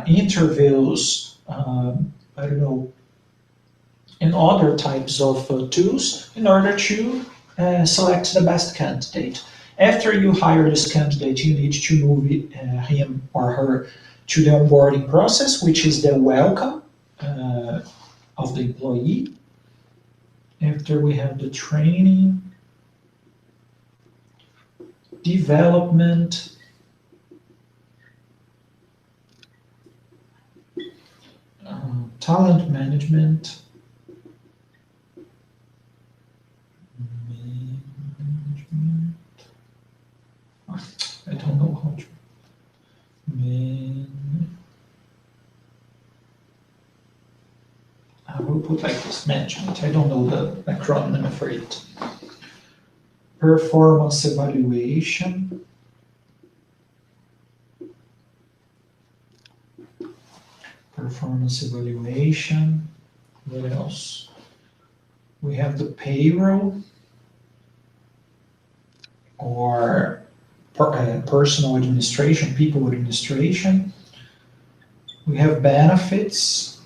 interviews, I don't know, and other types of tools in order to select the best candidate. After you hire this candidate, you need to move him or her to the onboarding process, which is the welcome of the employee. After we have the training, development, talent management, I don't know how to. I will put like this, management. I don't know the acronym, I'm afraid. Performance evaluation. performance evaluation. What else? We have the payroll or personal administration, people administration. We have benefits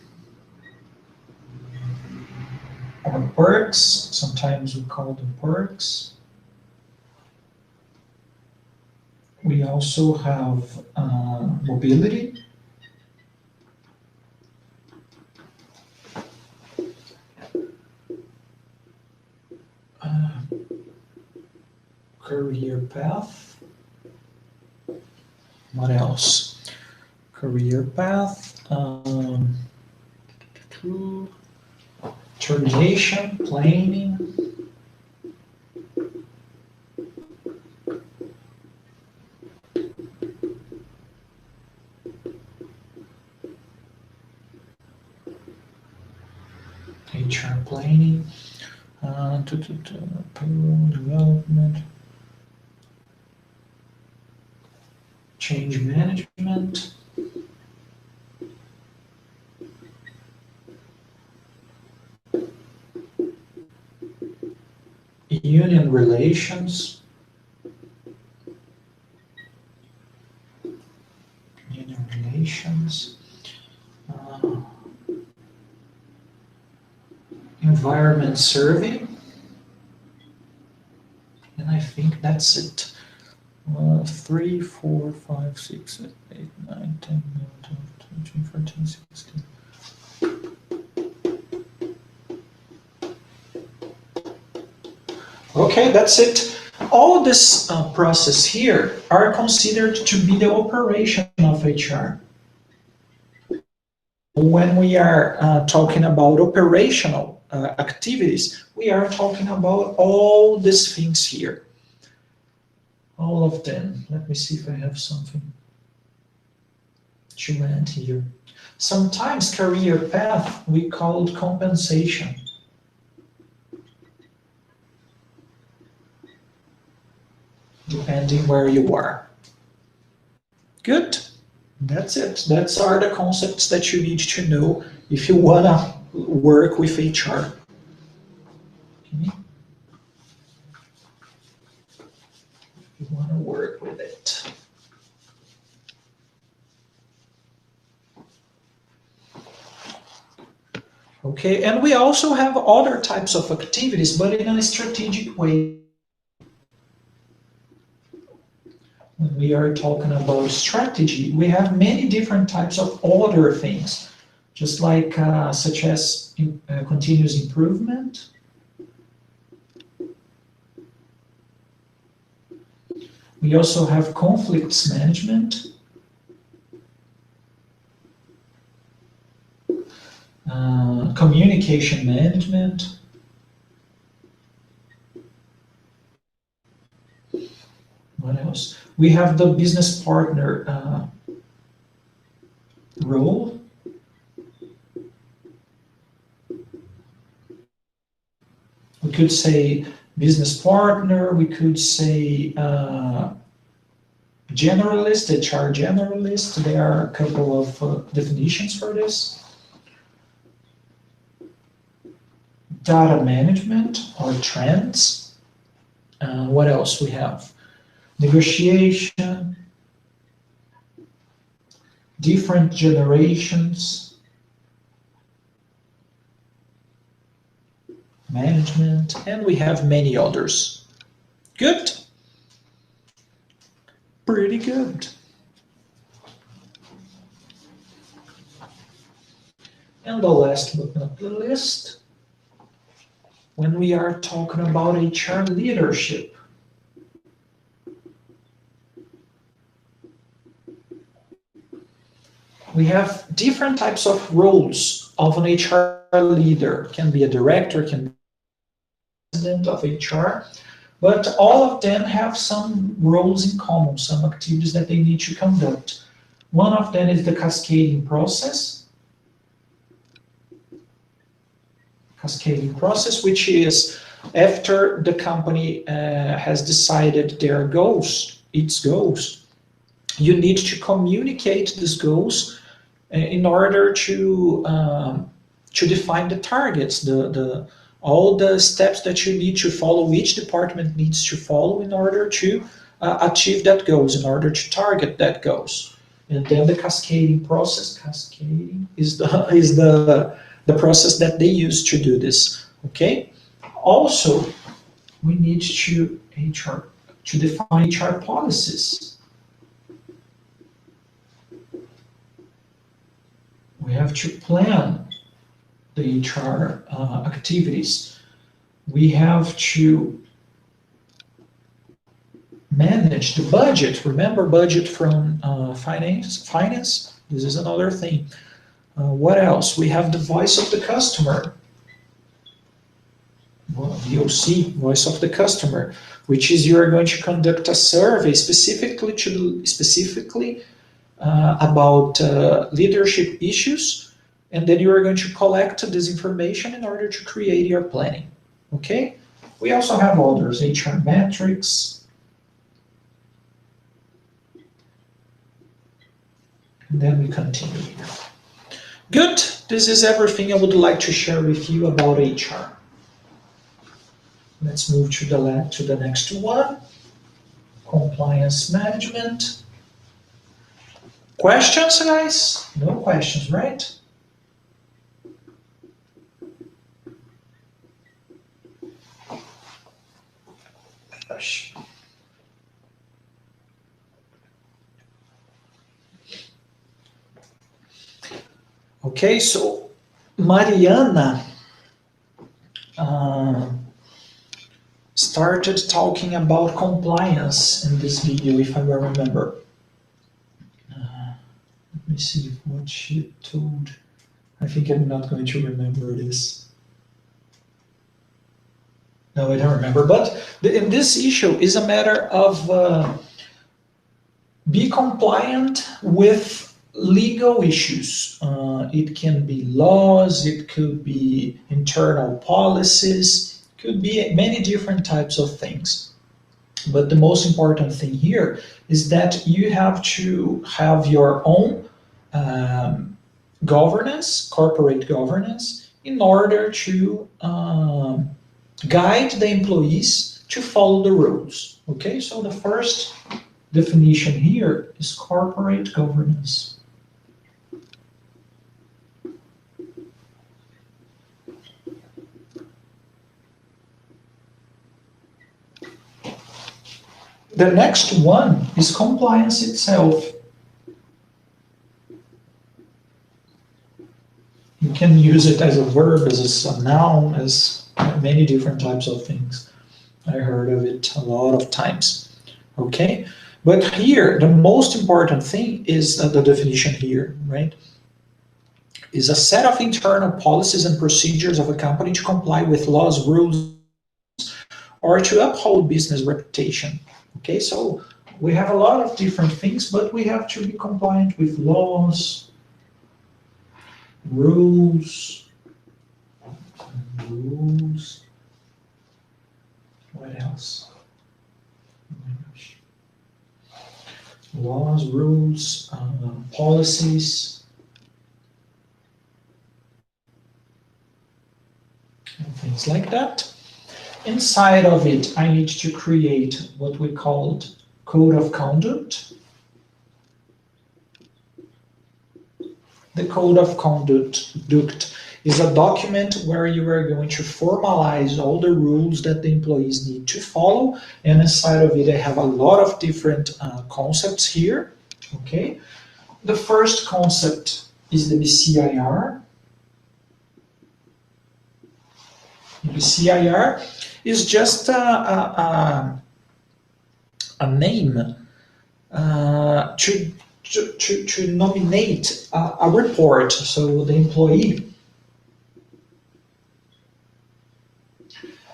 or perks. Sometimes we call them perks. We also have mobility. Career path. What else? Career path. Termination, planning. HR planning. Payroll development. Change management. Union relations. Union relations. Environment survey. And I think that's it. 3, 4, 5, 6, 7, 8, 9, 10, 11, 12, 13, 14, 16. Okay, that's it. All this process here are considered to be the operation of HR. When we are talking about operational activities, we are talking about all these things here. All of them. Let me see if I have something to add here. Sometimes career path we called compensation. Depending where you are. Good. That's it. That's are the concepts that you need to know if you wanna work with HR. Okay. You wanna work with it. Okay, and we also have other types of activities, but in a strategic way. When we are talking about strategy, we have many different types of other things, just like such as continuous improvement. We also have conflicts management. Communication management. What else? We have the business partner role. We could say business partner, we could say generalist, HR generalist. There are a couple of definitions for this. Data management or trends. What else we have? Negotiation, different generations, management, and we have many others. Good? Pretty good. And the last but not the least, when we are talking about HR leadership, we have different types of roles of an HR leader. Can be a director, can be president of HR, but all of them have some roles in common, some activities that they need to conduct. One of them is the cascading process. Cascading process, which is after the company has decided their goals, its goals, you need to communicate these goals in order to define the targets, all the steps that you need to follow, each department needs to follow in order to achieve that goals, in order to target that goals. And then the cascading process, cascading is the process that they use to do this, okay? Also, we need to define HR policies. We have to plan the HR activities. We have to manage the budget. Remember budget from finance? This is another thing. What else? We have the voice of the customer. VOC, voice of the customer, which is you are going to conduct a survey specifically about leadership issues, and then you are going to collect this information in order to create your planning. Okay? We also have others, HR metrics. And then we continue here. Good. This is everything I would like to share with you about HR. Let's move to the next one. Compliance management. Questions, guys? No questions, right? Okay, so Mariana started talking about compliance in this video, if I will remember. Let me see what she told. I think I'm not going to remember this. No, I don't remember. But in this issue is a matter of be compliant with legal issues. It can be laws, it could be internal policies, could be many different types of things. But the most important thing here is that you have to have your own governance, corporate governance, in order to guide the employees to follow the rules. Okay, so the first definition here is corporate governance. The next one is compliance itself. You can use it as a verb, as a noun, as many different types of things. I heard of it a lot of times. Okay, but here the most important thing is the definition here, right? Is a set of internal policies and procedures of a company to comply with laws, rules, or to uphold business reputation. Okay, so we have a lot of different things, but we have to be compliant with laws, rules. What else? Oh my gosh. Laws, rules, policies, and things like that. Inside of it, I need to create what we called code of conduct. The code of conduct is a document where you are going to formalize all the rules that the employees need to follow. And inside of it, I have a lot of different concepts here. Okay. The first concept is the BCIR. The BCIR is just a name to nominate a report. So the employee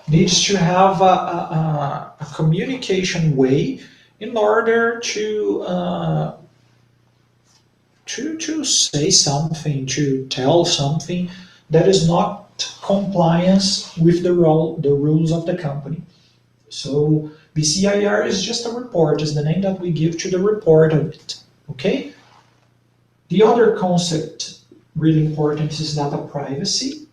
needs to have a communication way in order to say something, to tell something that is not compliance with the rules of the company. So BCIR is just a report, is the name that we give to the report of it. Okay? The other concept really important is data privacy.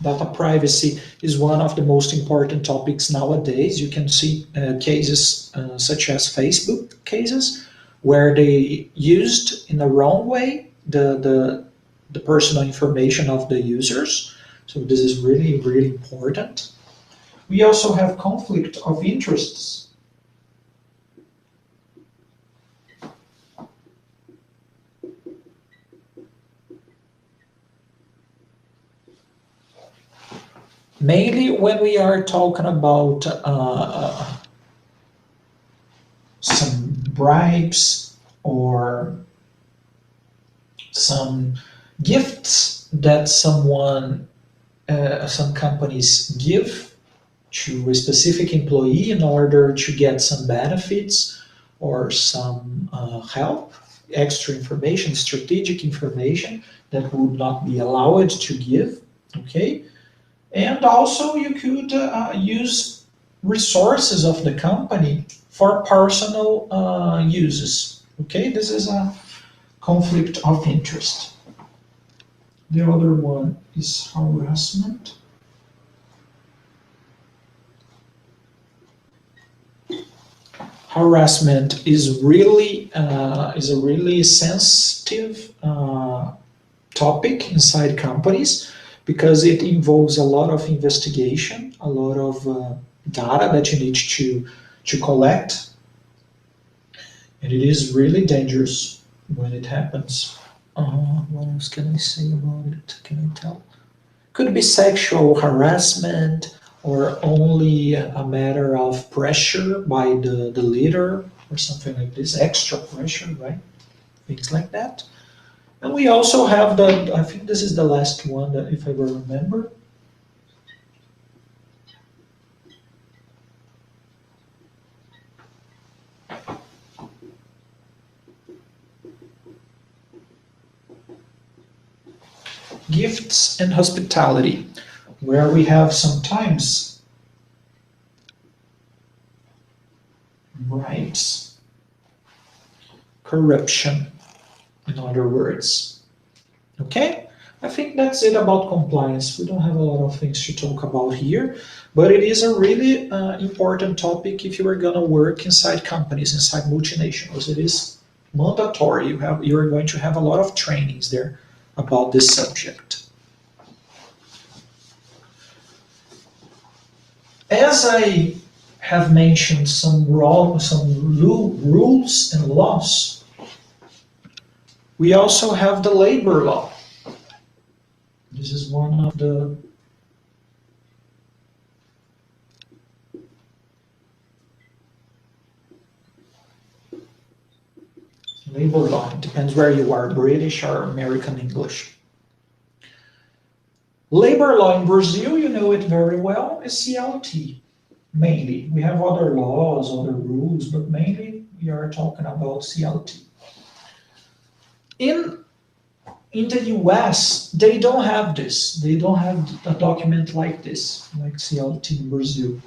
Data privacy is one of the most important topics nowadays. You can see cases such as Facebook cases where they used in the wrong way the personal information of the users. So this is really, really important. We also have conflict of interests. Mainly when we are talking about some bribes or some gifts that some companies give to a specific employee in order to get some benefits or some help, extra information, strategic information that would not be allowed to give, okay? And also you could use resources of the company for personal uses. Okay, this is a conflict of interest. The other one is harassment. Harassment is really is a really sensitive topic inside companies because it involves a lot of investigation, a lot of data that you need to collect, and it is really dangerous when it happens. What else can I say about it? Can I tell? Could be sexual harassment or only a matter of pressure by the leader or something like this, extra pressure, right? Things like that. And we also have I think this is the last one, that if I will remember. Gifts and hospitality, where we have sometimes bribes, corruption, in other words. Okay, I think that's it about compliance. We don't have a lot of things to talk about here, but it is a really important topic if you are going to work inside companies, inside multinationals. It is mandatory. You are going to have a lot of trainings there about this subject. As I have mentioned some rules and laws, we also have the labor law. This is one of the labor law. It depends where you are, British or American English. Labor law in Brazil, you know it very well, is CLT, mainly. We have other laws, other rules, but mainly we are talking about CLT. In the US, they don't have this. They don't have a document like this, like CLT in Brazil.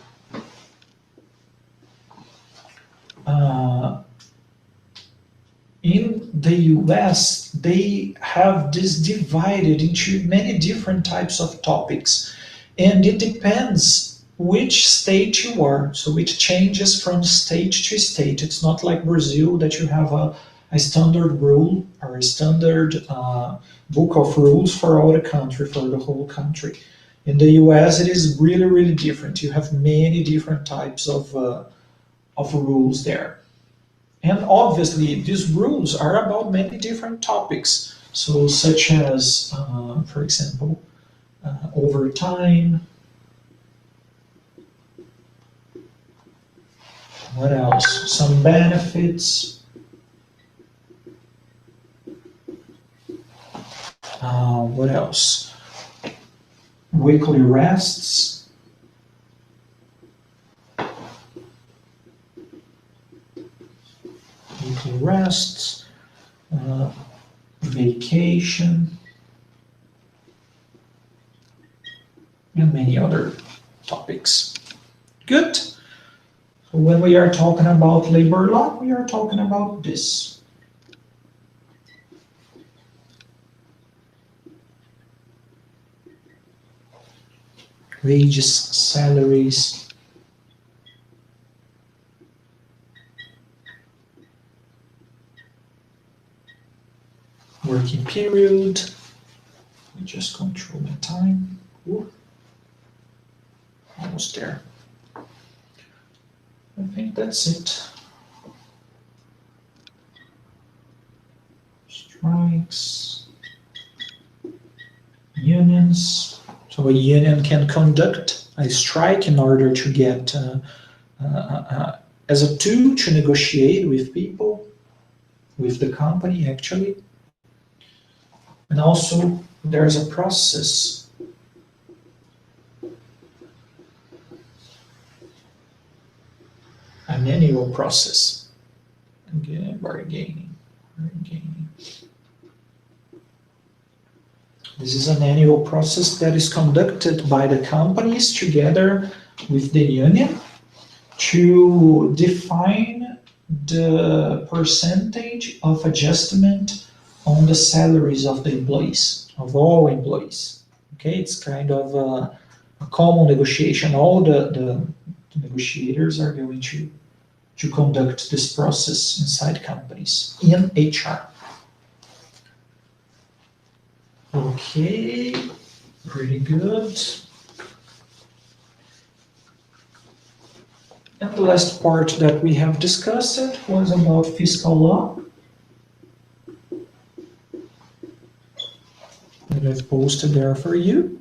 In the US, they have this divided into many different types of topics, and it depends which state you are. So it changes from state to state. It's not like Brazil that you have a standard rule or a standard book of rules for all the country, for the whole country. In the US, it is really, really different. You have many different types of rules there. And obviously, these rules are about many different topics. So, such as, for example, overtime. What else? Some benefits. What else? Weekly rests. Weekly rests, vacation, and many other topics. Good. So when we are talking about labor law, we are talking about this. wages, salaries, working period. We just control the time. Ooh. Almost there. I think that's it. Strikes, unions. So a union can conduct a strike in order to get, as a tool to negotiate with people, with the company actually. And also there's a process. An annual process. Again, bargaining. This is an annual process that is conducted by the companies together with the union to define the percentage of adjustment on the salaries of the employees, of all employees. Okay, it's kind of a common negotiation. All the negotiators are going to conduct this process inside companies in HR. Okay, pretty good. And the last part that we have discussed was about fiscal law. That I've posted there for you.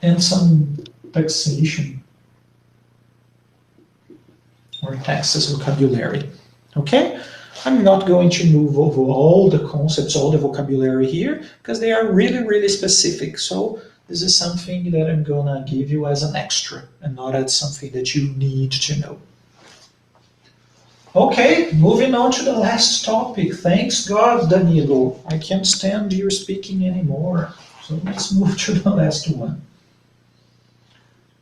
And some taxation or taxes vocabulary. Okay? I'm not going to move over all the concepts, all the vocabulary here, because they are really, really specific. So this is something that I'm gonna give you as an extra and not as something that you need to know. Okay, moving on to the last topic. Thanks God, Danilo. I can't stand you speaking anymore. So let's move to the last one,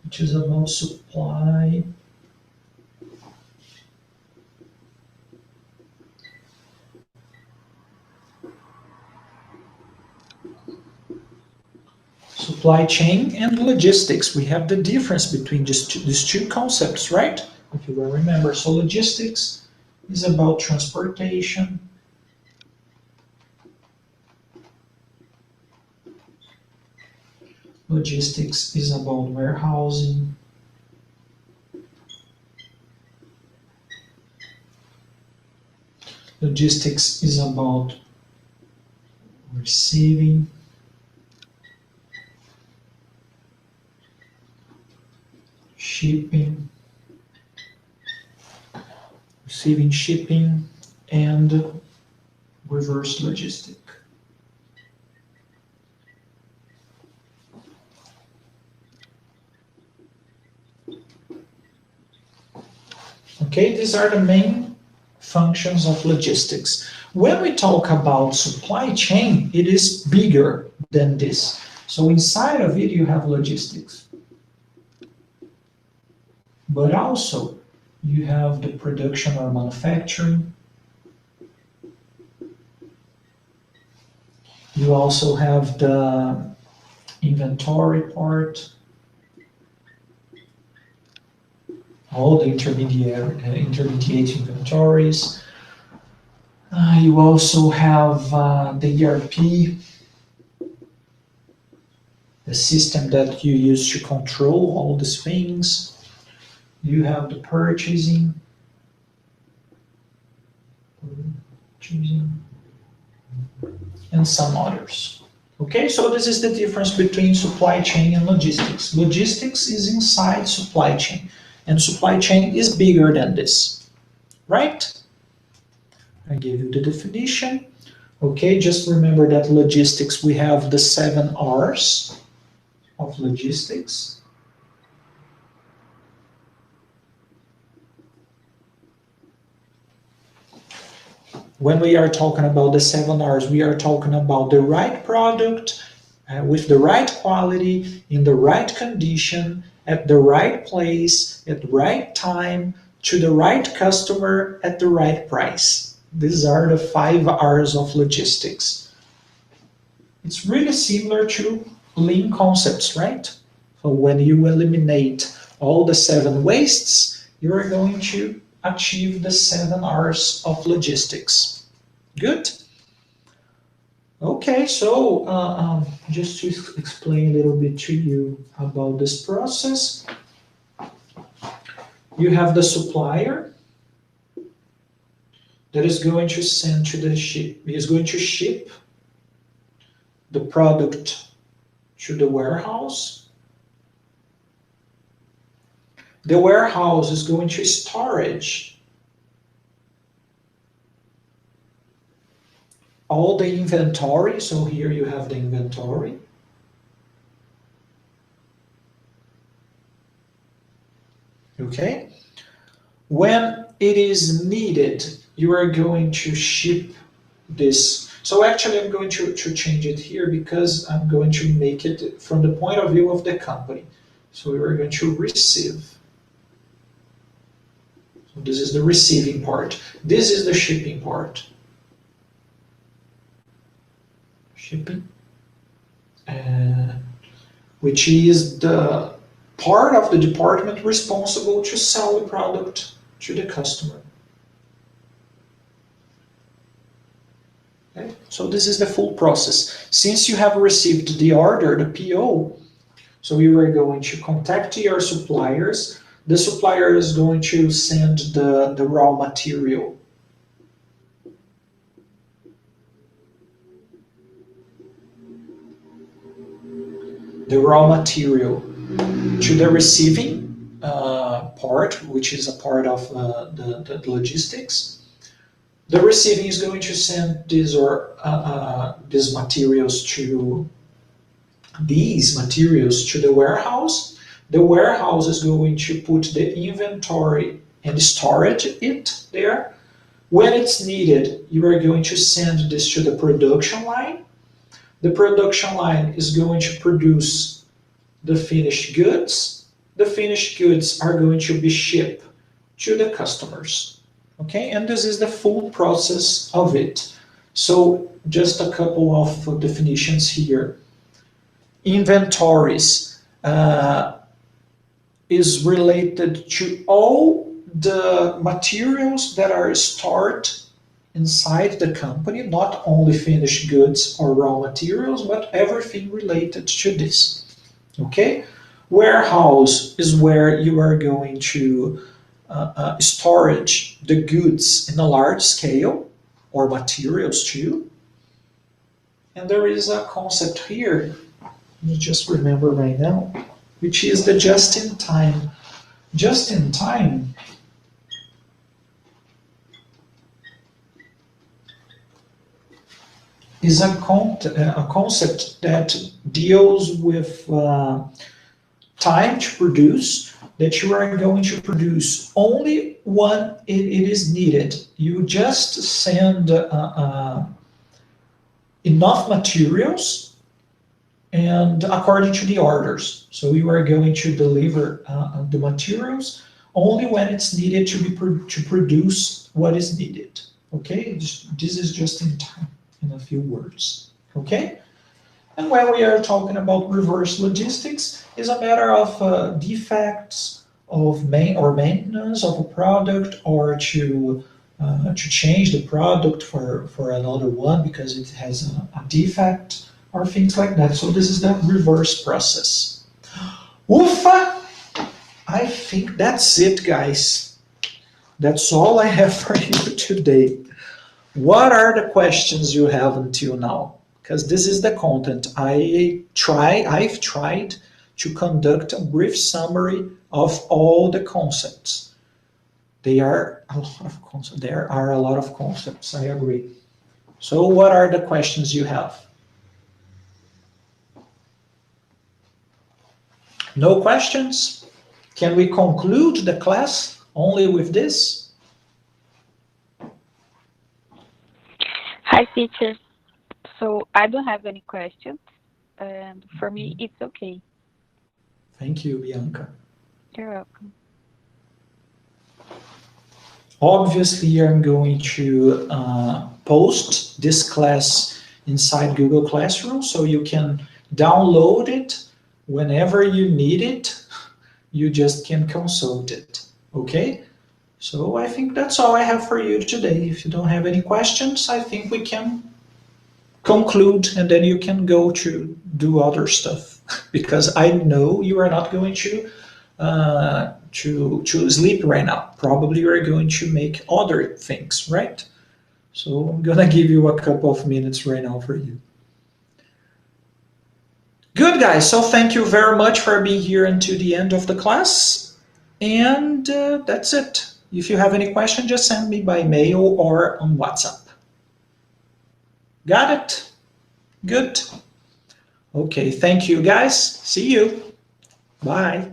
which is about supply. Supply chain and logistics. We have the difference between these two concepts, right? If you will remember. So logistics is about transportation. Logistics is about warehousing. Logistics is about receiving. Shipping, receiving, shipping, and reverse logistic. Okay, these are the main functions of logistics. When we talk about supply chain, it is bigger than this. So inside of it, you have logistics. But also, you have the production or manufacturing. You also have the inventory part. All the intermediate inventories. You also have the ERP, the system that you use to control all these things. You have the purchasing, and some others. Okay, so this is the difference between supply chain and logistics. Logistics is inside supply chain, and supply chain is bigger than this, right? I gave you the definition. Okay, just remember that logistics, we have the 7 R's of logistics. When we are talking about the 7 R's, we are talking about the right product with the right quality, in the right condition, at the right place, at the right time, to the right customer, at the right price. These are the 5 R's of logistics. It's really similar to lean concepts, right? So when you eliminate all the 7 wastes, you are going to achieve the 7 R's of logistics. Good? Okay, so just to explain a little bit to you about this process, you have the supplier that is going to send to the ship. He is going to ship the product to the warehouse. The warehouse is going to storage all the inventory. So here you have the inventory. Okay. When it is needed, you are going to ship this. So actually I'm going to change it here because I'm going to make it from the point of view of the company. So we are going to receive. So this is the receiving part. This is the shipping part. Shipping. Which is the part of the department responsible to sell the product to the customer. Okay? So this is the full process. Since you have received the order, the PO, so you are going to contact your suppliers. The supplier is going to send the raw material. The raw material to the receiving part, which is a part of the logistics. The receiving is going to send these materials to the warehouse. The warehouse is going to put the inventory and storage it there. When it's needed, you are going to send this to the production line. The production line is going to produce the finished goods. The finished goods are going to be shipped to the customers. Okay, and this is the full process of it. So just a couple of definitions here. Inventories is related to all the materials that are stored inside the company, not only finished goods or raw materials, but everything related to this. Okay? Warehouse is where you are going to storage the goods in a large scale, or materials too. And there is a concept here, you just remember right now, which is the just-in-time. Just-in-time is a concept that deals with time to produce, that you are going to produce only when it is needed. You just send enough materials and according to the orders. So you are going to deliver the materials only when it's needed to produce what is needed. Okay, this is just in time, in a few words. Okay, and when we are talking about reverse logistics, is a matter of defects of maintenance of a product, or to change the product for another one because it has a defect, or things like that. So this is the reverse process. Ufa! I think that's it, guys. That's all I have for you today. What are the questions you have until now? Because this is the content. I've tried to conduct a brief summary of all the concepts. There are a lot of concepts, I agree. So what are the questions you have? No questions? Can we conclude the class only with this? Hi, teacher. So I don't have any questions, and for me, it's okay. Thank you, Bianca. You're welcome. Obviously, I'm going to post this class inside Google Classroom, so you can download it whenever you need it. You just can consult it, okay? So I think that's all I have for you today. If you don't have any questions, I think we can conclude and then you can go to do other stuff because I know you are not going to sleep right now. Probably you are going to make other things, right? So I'm gonna give you a couple of minutes right now for you. Good, guys. So thank you very much for being here until the end of the class. And that's it. If you have any question, just send me by mail or on WhatsApp. Got it? Good. Okay, thank you, guys. See you. Bye.